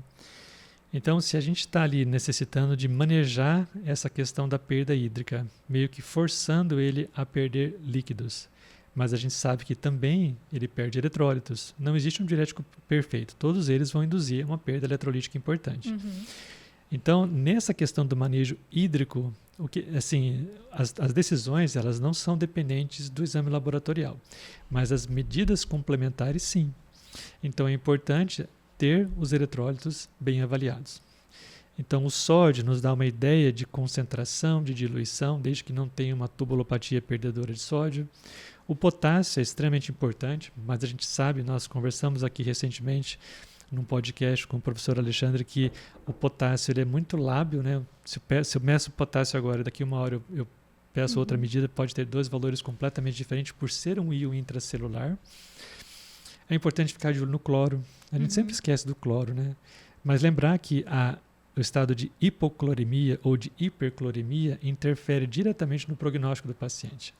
Então, se a gente está ali necessitando de manejar essa questão da perda hídrica, meio que forçando ele a perder líquidos, mas a gente sabe que também ele perde eletrólitos. Não existe um diurético perfeito. Todos eles vão induzir uma perda eletrolítica importante. Então, nessa questão do manejo hídrico, as decisões elas não são dependentes do exame laboratorial, mas as medidas complementares sim. Então é importante ter os eletrólitos bem avaliados. Então o sódio nos dá uma ideia de concentração, de diluição, desde que não tenha uma tubulopatia perdedora de sódio. O potássio é extremamente importante, mas a gente sabe, nós conversamos aqui recentemente num podcast com o professor Alexandre, que o potássio ele é muito lábil, né? Se eu meço o potássio agora, daqui uma hora eu peço outra medida, pode ter dois valores completamente diferentes por ser um íon intracelular. É importante ficar de olho no cloro. A gente sempre esquece do cloro, né? Mas lembrar que o estado de hipocloremia ou de hipercloremia interfere diretamente no prognóstico do paciente.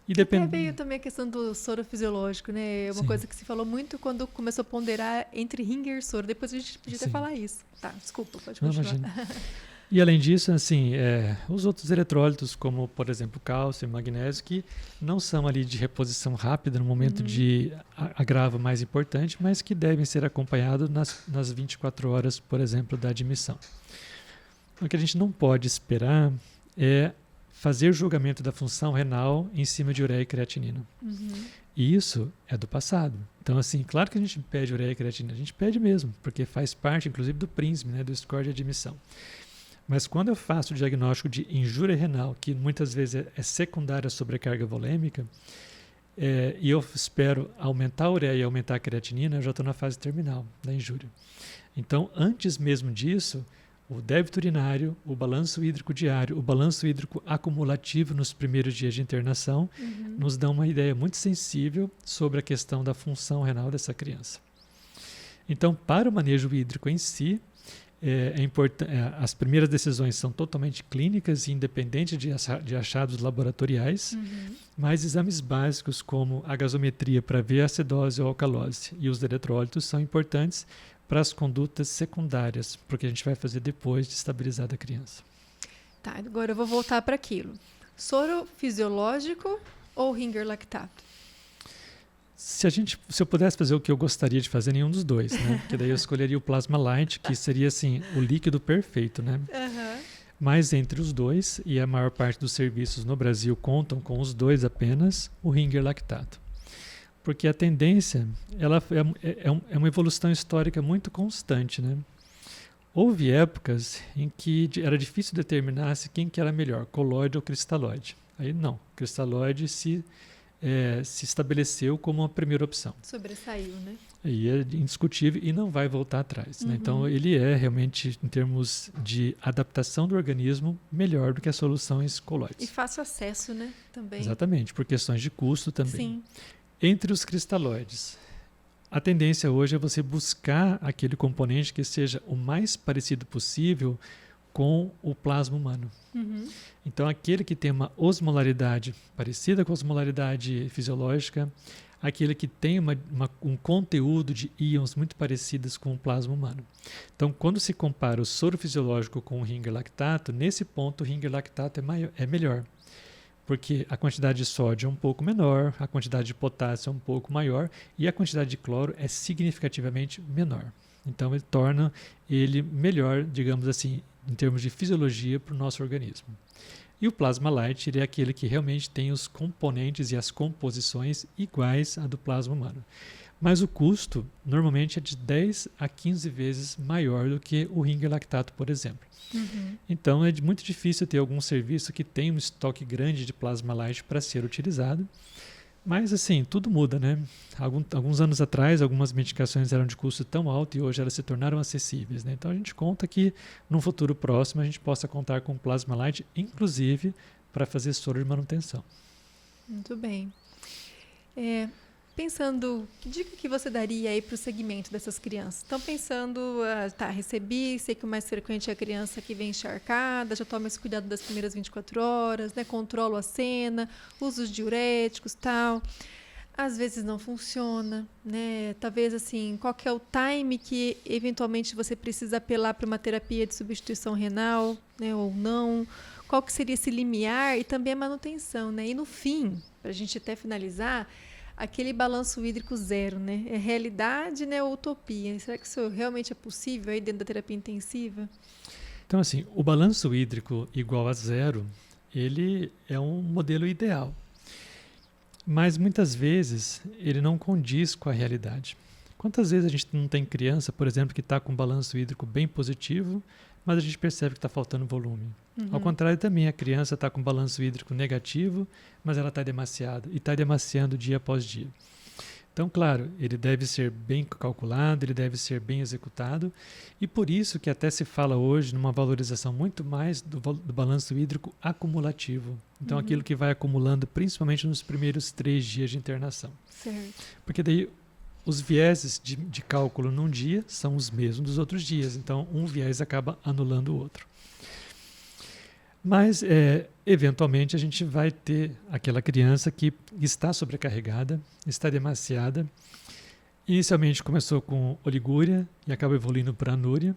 E Até veio também a questão do soro fisiológico, né? É uma coisa que se falou muito quando começou a ponderar entre Ringer e soro. Depois a gente podia até falar isso. Tá, desculpa, pode continuar. Não, imagina. E além disso, os outros eletrólitos, como por exemplo cálcio e magnésio, que não são ali de reposição rápida no momento de agravo mais importante, mas que devem ser acompanhados nas 24 horas, por exemplo, da admissão. O que a gente não pode esperar é fazer julgamento da função renal em cima de ureia e creatinina. E isso é do passado. Então, claro que a gente pede ureia e creatinina, a gente pede mesmo, porque faz parte, inclusive, do PRINSM, né, do score de admissão. Mas quando eu faço o diagnóstico de injúria renal, que muitas vezes é secundária à sobrecarga volêmica, e eu espero aumentar a ureia e aumentar a creatinina, eu já estou na fase terminal da injúria. Então, antes mesmo disso, o débito urinário, o balanço hídrico diário, o balanço hídrico acumulativo nos primeiros dias de internação, nos dão uma ideia muito sensível sobre a questão da função renal dessa criança. Então, para o manejo hídrico em si, as primeiras decisões são totalmente clínicas e independentes de achados laboratoriais, mas exames básicos como a gasometria para ver a acidose ou alcalose e os eletrólitos são importantes para as condutas secundárias, porque a gente vai fazer depois de estabilizada a criança. Tá, agora eu vou voltar para aquilo. Soro fisiológico ou Ringer lactato? Se eu pudesse fazer o que eu gostaria de fazer, nenhum dos dois, né? Porque daí eu escolheria o Plasma Light, que seria o líquido perfeito, né? Mas entre os dois, e a maior parte dos serviços no Brasil contam com os dois apenas, o Ringer lactato. Porque a tendência ela é uma evolução histórica muito constante, né? Houve épocas em que era difícil determinar se quem que era melhor, colóide ou cristalóide. Aí não, cristalóide se estabeleceu como a primeira opção. Sobressaiu, né? E é indiscutível e não vai voltar atrás. Né? Então, ele é realmente, em termos de adaptação do organismo, melhor do que as soluções colóides. E fácil acesso, né? Também. Exatamente, por questões de custo também. Sim. Entre os cristalóides, a tendência hoje é você buscar aquele componente que seja o mais parecido possível com o plasma humano. Então, aquele que tem uma osmolaridade parecida com a osmolaridade fisiológica, aquele que tem um conteúdo de íons muito parecidos com o plasma humano. Então, quando se compara o soro fisiológico com o Ringer lactato, nesse ponto o Ringer lactato é melhor, porque a quantidade de sódio é um pouco menor, a quantidade de potássio é um pouco maior e a quantidade de cloro é significativamente menor. Então, ele torna ele melhor, digamos assim, em termos de fisiologia para o nosso organismo. E o plasma light ele é aquele que realmente tem os componentes e as composições iguais à do plasma humano. Mas o custo normalmente é de 10 a 15 vezes maior do que o Ringer lactato, por exemplo. Então é muito difícil ter algum serviço que tenha um estoque grande de plasma light para ser utilizado. Mas assim, tudo muda, né? Alguns anos atrás, algumas medicações eram de custo tão alto e hoje elas se tornaram acessíveis, né? Então a gente conta que num futuro próximo a gente possa contar com plasma light, inclusive para fazer soro de manutenção. Muito bem. Pensando, que dica que você daria aí para o segmento dessas crianças? Estão pensando, recebi, sei que o mais frequente é a criança que vem encharcada, já toma esse cuidado das primeiras 24 horas, né? Controlo a cena, uso os diuréticos e tal. Às vezes não funciona, né? Talvez assim, qual que é o time que eventualmente você precisa apelar para uma terapia de substituição renal, né? Ou não? Qual que seria esse limiar e também a manutenção, né? E no fim, para a gente até finalizar, aquele balanço hídrico zero, né? É realidade, né? Ou utopia? Será que isso realmente é possível aí dentro da terapia intensiva? Então, assim, o balanço hídrico igual a zero, ele é um modelo ideal. Mas muitas vezes ele não condiz com a realidade. Quantas vezes a gente não tem criança, por exemplo, que está com um balanço hídrico bem positivo, mas a gente percebe que está faltando volume. Ao contrário também, a criança está com balanço hídrico negativo, mas ela está demasiado e está demasiando dia após dia. Então, claro, ele deve ser bem calculado, ele deve ser bem executado e por isso que até se fala hoje numa valorização muito mais do balanço hídrico acumulativo. Então, aquilo que vai acumulando principalmente nos primeiros 3 dias de internação. Certo. Porque daí os vieses de cálculo num dia são os mesmos dos outros dias. Então, um viés acaba anulando o outro. Mas, eventualmente, a gente vai ter aquela criança que está sobrecarregada, está demasiada. Inicialmente começou com oligúria e acaba evoluindo para anúria.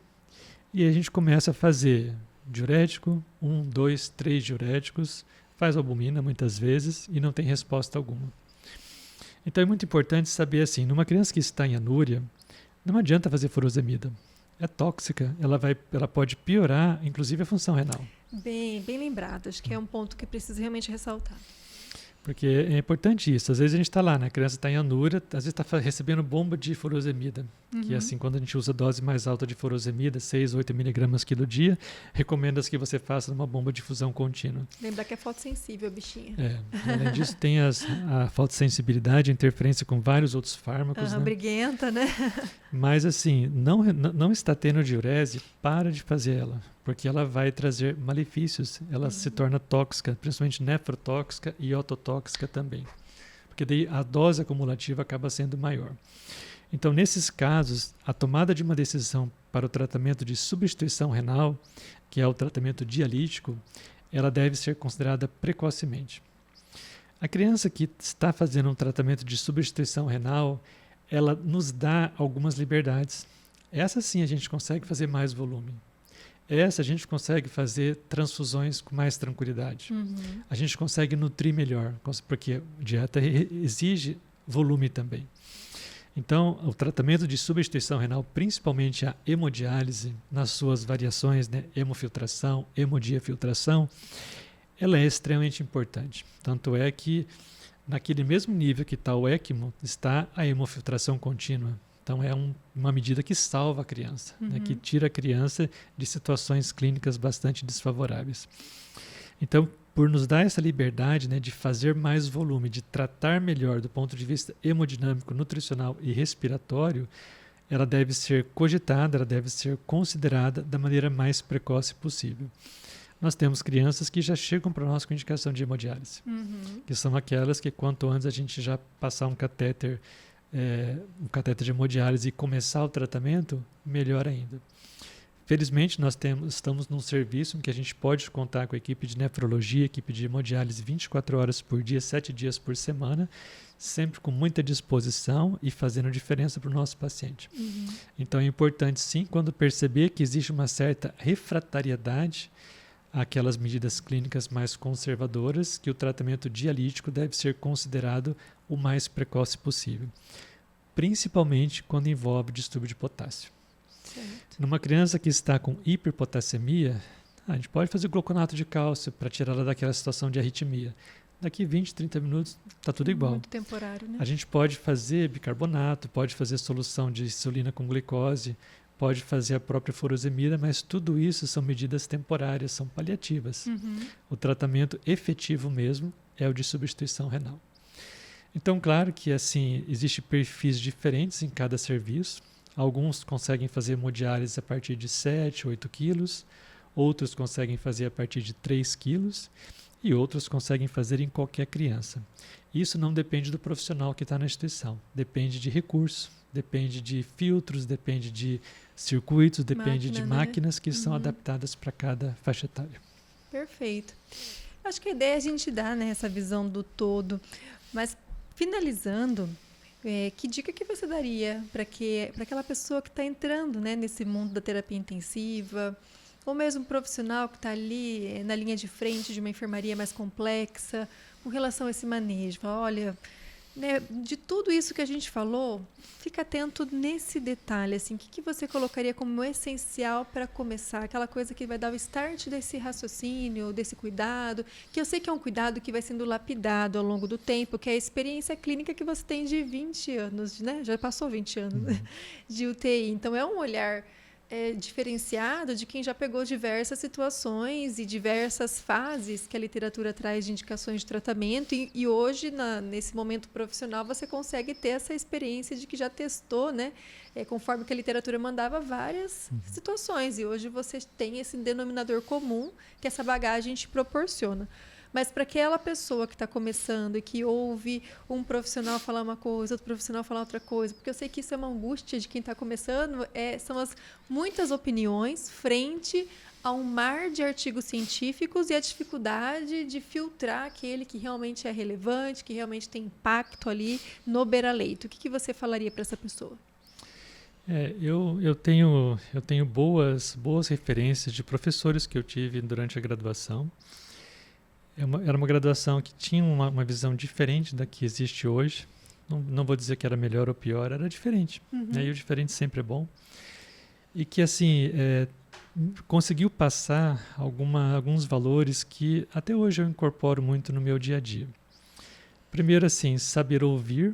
E a gente começa a fazer diurético, 1, 2, 3 diuréticos, faz albumina muitas vezes e não tem resposta alguma. Então é muito importante saber assim, numa criança que está em anúria, não adianta fazer furosemida. É tóxica, ela pode piorar, inclusive, a função renal. Bem lembrado, acho que é um ponto que precisa realmente ressaltar. Porque é importante isso. Às vezes a gente está lá, né? A criança está em anúria, às vezes está recebendo bomba de furosemida. Que assim, quando a gente usa dose mais alta de furosemida, 6, 8 miligramas quilo dia, recomenda-se que você faça uma bomba de fusão contínua. Lembrar que é fotossensível a bichinha. Além disso, tem a fotossensibilidade, a interferência com vários outros fármacos. Né? Briguenta, né? Mas assim, não está tendo diurese, para de fazer ela. Porque ela vai trazer malefícios. Ela se torna tóxica, principalmente nefrotóxica e ototóxica também. Porque daí a dose acumulativa acaba sendo maior. Então, nesses casos, a tomada de uma decisão para o tratamento de substituição renal, que é o tratamento dialítico, ela deve ser considerada precocemente. A criança que está fazendo um tratamento de substituição renal, ela nos dá algumas liberdades. Essa sim a gente consegue fazer mais volume. Essa a gente consegue fazer transfusões com mais tranquilidade. A gente consegue nutrir melhor, porque a dieta exige volume também. Então, o tratamento de substituição renal, principalmente a hemodiálise, nas suas variações, né, hemofiltração, hemodiafiltração, ela é extremamente importante. Tanto é que naquele mesmo nível que está o ECMO, está a hemofiltração contínua. Então, é uma medida que salva a criança, né, que tira a criança de situações clínicas bastante desfavoráveis. Então, por nos dar essa liberdade, né, de fazer mais volume, de tratar melhor do ponto de vista hemodinâmico, nutricional e respiratório, ela deve ser cogitada, ela deve ser considerada da maneira mais precoce possível. Nós temos crianças que já chegam para nós com indicação de hemodiálise, que são aquelas que quanto antes a gente já passar um catéter de hemodiálise e começar o tratamento, melhor ainda. Felizmente, nós estamos num serviço em que a gente pode contar com a equipe de nefrologia, equipe de hemodiálise 24 horas por dia, 7 dias por semana, sempre com muita disposição e fazendo diferença para o nosso paciente. Então, é importante, sim, quando perceber que existe uma certa refratariedade àquelas medidas clínicas mais conservadoras, que o tratamento dialítico deve ser considerado o mais precoce possível, principalmente quando envolve distúrbio de potássio. Certo. Numa criança que está com hiperpotassemia, a gente pode fazer gluconato de cálcio para tirá-la daquela situação de arritmia. Daqui 20, 30 minutos está tudo igual. Muito temporário, né? A gente pode fazer bicarbonato, pode fazer solução de insulina com glicose, pode fazer a própria furosemida, mas tudo isso são medidas temporárias, são paliativas. O tratamento efetivo mesmo é o de substituição renal. Então, claro que assim, existem perfis diferentes em cada serviço. Alguns conseguem fazer hemodiálise a partir de 7, 8 quilos, outros conseguem fazer a partir de 3 quilos e outros conseguem fazer em qualquer criança. Isso não depende do profissional que está na instituição, depende de recursos, depende de filtros, depende de circuitos, depende de máquinas que são adaptadas para cada faixa etária. Perfeito. Acho que a ideia é a gente dar, né, essa visão do todo, mas finalizando, que dica que você daria para aquela pessoa que está entrando, né, nesse mundo da terapia intensiva, ou mesmo um profissional que está ali na linha de frente de uma enfermaria mais complexa, com relação a esse manejo? Fala, olha, né, de tudo isso que a gente falou, fica atento nesse detalhe, assim, o que você colocaria como essencial para começar? Aquela coisa que vai dar o start desse raciocínio, desse cuidado, que eu sei que é um cuidado que vai sendo lapidado ao longo do tempo, que é a experiência clínica que você tem de 20 anos, né? Já passou 20 anos de UTI. Então, é um olhar diferenciado de quem já pegou diversas situações e diversas fases que a literatura traz de indicações de tratamento e hoje, nesse momento profissional, você consegue ter essa experiência de que já testou, né, conforme que a literatura mandava, várias situações, e hoje você tem esse denominador comum que essa bagagem te proporciona. Mas para aquela pessoa que está começando e que ouve um profissional falar uma coisa, outro profissional falar outra coisa, porque eu sei que isso é uma angústia de quem está começando, são as muitas opiniões frente a um mar de artigos científicos e a dificuldade de filtrar aquele que realmente é relevante, que realmente tem impacto ali no beira-leito. O que você falaria para essa pessoa? Eu tenho boas referências de professores que eu tive durante a graduação. Era uma graduação que tinha uma visão diferente da que existe hoje. Não vou dizer que era melhor ou pior, era diferente. Né? E o diferente sempre é bom. E que, assim, conseguiu passar alguns valores que até hoje eu incorporo muito no meu dia a dia. Primeiro, assim, saber ouvir,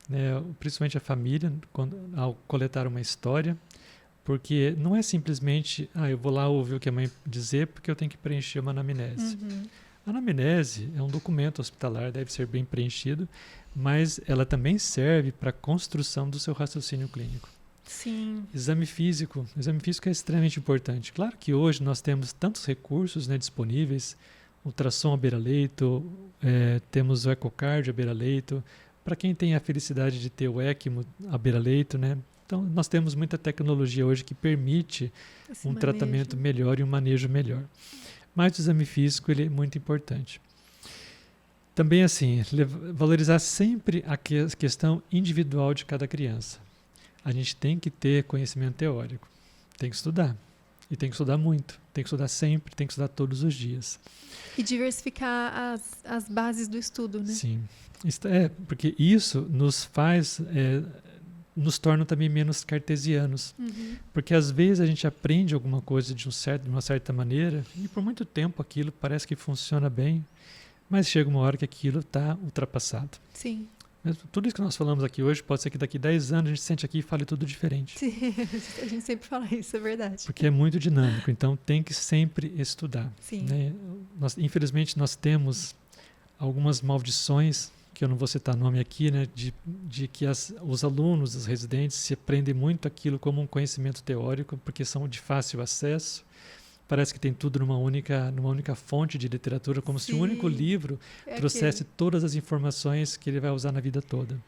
né? Principalmente a família, ao coletar uma história. Porque não é simplesmente, eu vou lá ouvir o que a mãe dizer porque eu tenho que preencher uma anamnese. A anamnese é um documento hospitalar, deve ser bem preenchido, mas ela também serve para a construção do seu raciocínio clínico. Sim. Exame físico é extremamente importante. Claro que hoje nós temos tantos recursos, né, disponíveis, ultrassom à beira-leito, temos o ecocardio à beira-leito, para quem tem a felicidade de ter o ECMO à beira-leito, né? Então, nós temos muita tecnologia hoje que permite um tratamento melhor e um manejo melhor. Mas o exame físico ele é muito importante. Também, assim, valorizar sempre a questão individual de cada criança. A gente tem que ter conhecimento teórico, tem que estudar. E tem que estudar muito, tem que estudar sempre, tem que estudar todos os dias. E diversificar as bases do estudo, né? Sim, porque isso nos faz... nos torna também menos cartesianos. Porque às vezes a gente aprende alguma coisa de uma certa maneira e por muito tempo aquilo parece que funciona bem, mas chega uma hora que aquilo está ultrapassado. Sim. Tudo isso que nós falamos aqui hoje, pode ser que daqui 10 anos a gente sente aqui e fale tudo diferente. Sim, a gente sempre fala isso, é verdade. Porque é muito dinâmico, então tem que sempre estudar. Sim. Né? Infelizmente, nós temos algumas maldições, que eu não vou citar nome aqui, né, de que os alunos, os residentes, se aprendem muito aquilo como um conhecimento teórico, porque são de fácil acesso. Parece que tem tudo numa única fonte de literatura, como se um único livro trouxesse todas as informações que ele vai usar na vida toda.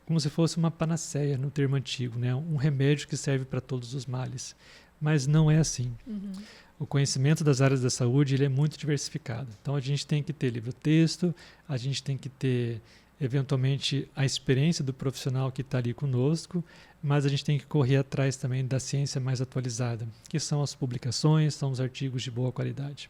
Como se fosse uma panaceia, no termo antigo, né? Um remédio que serve para todos os males. Mas não é assim. Uhum. O conhecimento das áreas da saúde ele é muito diversificado. Então a gente tem que ter livro-texto, a gente tem que ter, eventualmente, a experiência do profissional que está ali conosco, mas a gente tem que correr atrás também da ciência mais atualizada, que são as publicações, são os artigos de boa qualidade.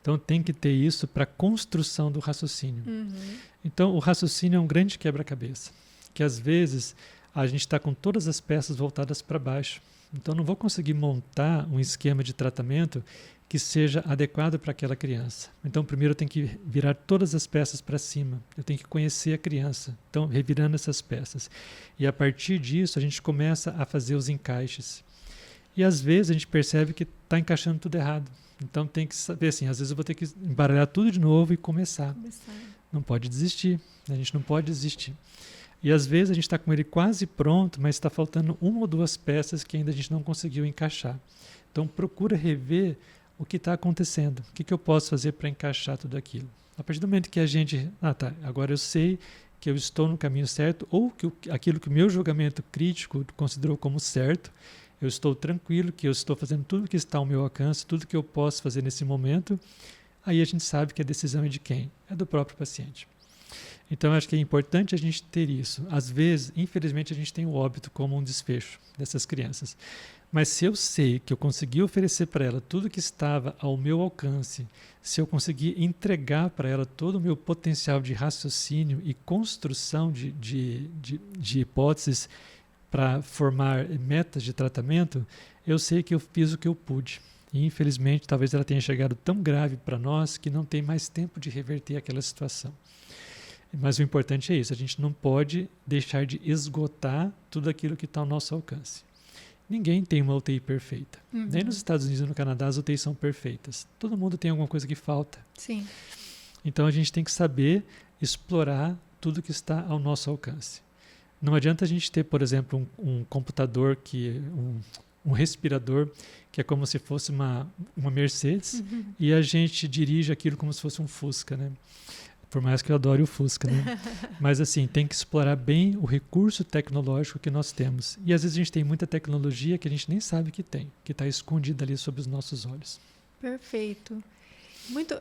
Então tem que ter isso para a construção do raciocínio. Uhum. Então o raciocínio é um grande quebra-cabeça, que às vezes a gente está com todas as peças voltadas para baixo. Então não vou conseguir montar um esquema de tratamento que seja adequado para aquela criança. Então primeiro eu tenho que virar todas as peças para cima. Eu tenho que conhecer a criança. Então revirando essas peças. E a partir disso a gente começa a fazer os encaixes. E às vezes a gente percebe que está encaixando tudo errado. Então tem que saber assim, às vezes eu vou ter que embaralhar tudo de novo e começar. Não pode desistir. A gente não pode desistir. E às vezes a gente está com ele quase pronto, mas está faltando uma ou duas peças que ainda a gente não conseguiu encaixar. Então procura rever o que está acontecendo, o que eu posso fazer para encaixar tudo aquilo. A partir do momento que a gente, agora eu sei que eu estou no caminho certo, ou que aquilo que o meu julgamento crítico considerou como certo, eu estou tranquilo que eu estou fazendo tudo que está ao meu alcance, tudo que eu posso fazer nesse momento, aí a gente sabe que a decisão é de quem? É do próprio paciente. Então, eu acho que é importante a gente ter isso. Às vezes, infelizmente, a gente tem o óbito como um desfecho dessas crianças. Mas se eu sei que eu consegui oferecer para ela tudo que estava ao meu alcance, se eu conseguir entregar para ela todo o meu potencial de raciocínio e construção de hipóteses para formar metas de tratamento, eu sei que eu fiz o que eu pude. E, infelizmente, talvez ela tenha chegado tão grave para nós que não tem mais tempo de reverter aquela situação. Mas o importante é isso, a gente não pode deixar de esgotar tudo aquilo que está ao nosso alcance. Ninguém tem uma UTI perfeita. Uhum. Nem nos Estados Unidos e no Canadá as UTIs são perfeitas. Todo mundo tem alguma coisa que falta. Sim. Então a gente tem que saber explorar tudo que está ao nosso alcance. Não adianta a gente ter, por exemplo, um computador, um respirador, que é como se fosse uma Mercedes, e a gente dirige aquilo como se fosse um Fusca, né? Por mais que eu adore o Fusca, né? Mas assim, tem que explorar bem o recurso tecnológico que nós temos. E às vezes a gente tem muita tecnologia que a gente nem sabe que tem, que está escondida ali sob os nossos olhos. Perfeito. Muito.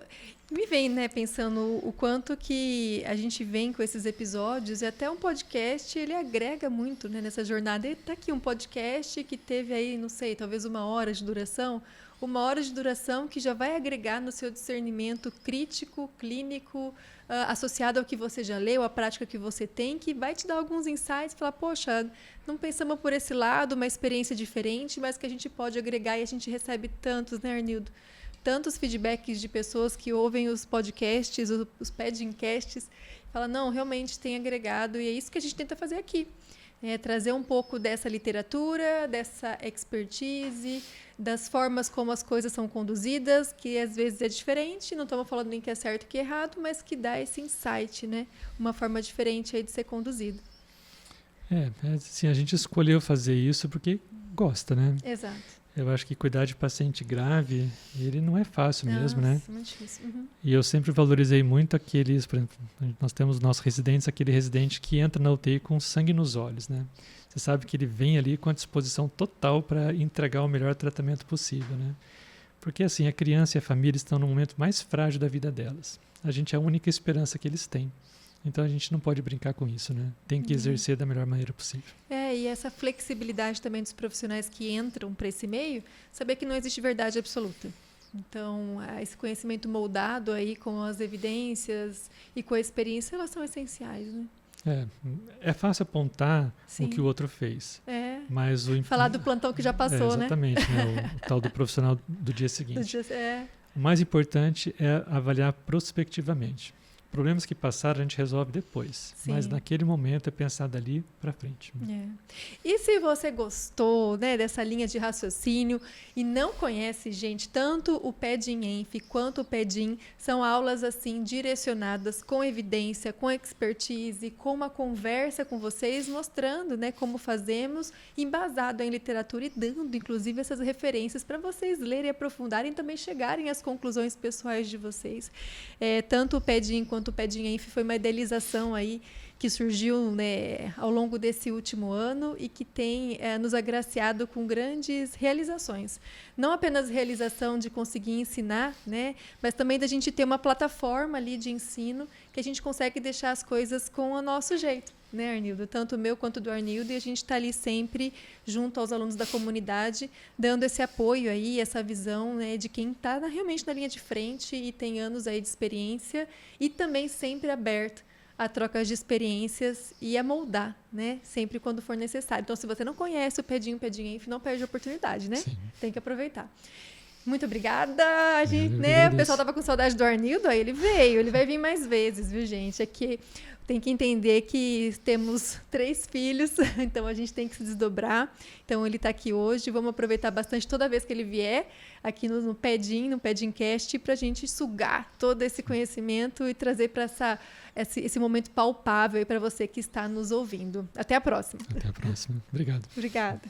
Me vem, né, pensando o quanto que a gente vem com esses episódios, e até um podcast, ele agrega muito, né, nessa jornada. E tá aqui um podcast que teve aí, não sei, talvez 1 hora de duração, que já vai agregar no seu discernimento crítico, clínico, associado ao que você já leu, à prática que você tem, que vai te dar alguns insights, falar, poxa, não pensamos por esse lado, uma experiência diferente, mas que a gente pode agregar, e a gente recebe tantos, né, Arnildo? Tantos feedbacks de pessoas que ouvem os podcasts, os pedcasts, falam, não, realmente tem agregado, e é isso que a gente tenta fazer aqui. Trazer um pouco dessa literatura, dessa expertise, das formas como as coisas são conduzidas, que às vezes é diferente, não estamos falando nem que é certo e que é errado, mas que dá esse insight, né? Uma forma diferente aí de ser conduzido. Assim, a gente escolheu fazer isso porque gosta, né? Exato. Eu acho que cuidar de paciente grave, ele não é fácil mesmo, né? Muito difícil. Uhum. E eu sempre valorizei muito aqueles, por exemplo, nós temos nossos residentes, aquele residente que entra na UTI com sangue nos olhos, né? Você sabe que ele vem ali com a disposição total para entregar o melhor tratamento possível, né? Porque assim, a criança e a família estão no momento mais frágil da vida delas. A gente é a única esperança que eles têm. Então a gente não pode brincar com isso, né? Tem que exercer da melhor maneira possível. E essa flexibilidade também dos profissionais que entram para esse meio, saber que não existe verdade absoluta. Então, esse conhecimento moldado aí com as evidências e com a experiência, elas são essenciais, né? É fácil apontar Sim. o que o outro fez. Mas falar do plantão que já passou, exatamente, né? O tal do profissional do dia seguinte. O mais importante é avaliar prospectivamente. Problemas que passaram a gente resolve depois, Sim. mas naquele momento é pensar dali para frente. É. E se você gostou, né, dessa linha de raciocínio e não conhece, gente, tanto o PEDIM-ENF quanto o PEDIM são aulas assim direcionadas com evidência, com expertise, com uma conversa com vocês, mostrando, né, como fazemos, embasado em literatura e dando, inclusive, essas referências para vocês lerem, aprofundarem e também chegarem às conclusões pessoais de vocês. Tanto o PEDIM quanto o PEDIM-ENF foi uma idealização aí que surgiu, né, ao longo desse último ano e que tem nos agraciado com grandes realizações. Não apenas realização de conseguir ensinar, né, mas também da gente ter uma plataforma ali de ensino que a gente consegue deixar as coisas com o nosso jeito, né, Arnildo? Tanto o meu quanto do Arnildo, e a gente está ali sempre junto aos alunos da comunidade, dando esse apoio aí, essa visão, né, de quem está realmente na linha de frente e tem anos aí de experiência e também sempre aberto a trocas de experiências e a moldar, né? Sempre quando for necessário. Então, se você não conhece o PEDIM-ENF, não perde a oportunidade, né? Sim. Tem que aproveitar. Muito obrigada. A gente, né? O pessoal estava com saudade do Arnildo, aí ele veio. Ele vai vir mais vezes, viu, gente? Aqui tem que entender que temos 3 filhos, então a gente tem que se desdobrar. Então ele está aqui hoje. Vamos aproveitar bastante toda vez que ele vier aqui no PEDIM, no PEDIMcast, para a gente sugar todo esse conhecimento e trazer para esse momento palpável para você que está nos ouvindo. Até a próxima. Até a próxima. Obrigado. Obrigada.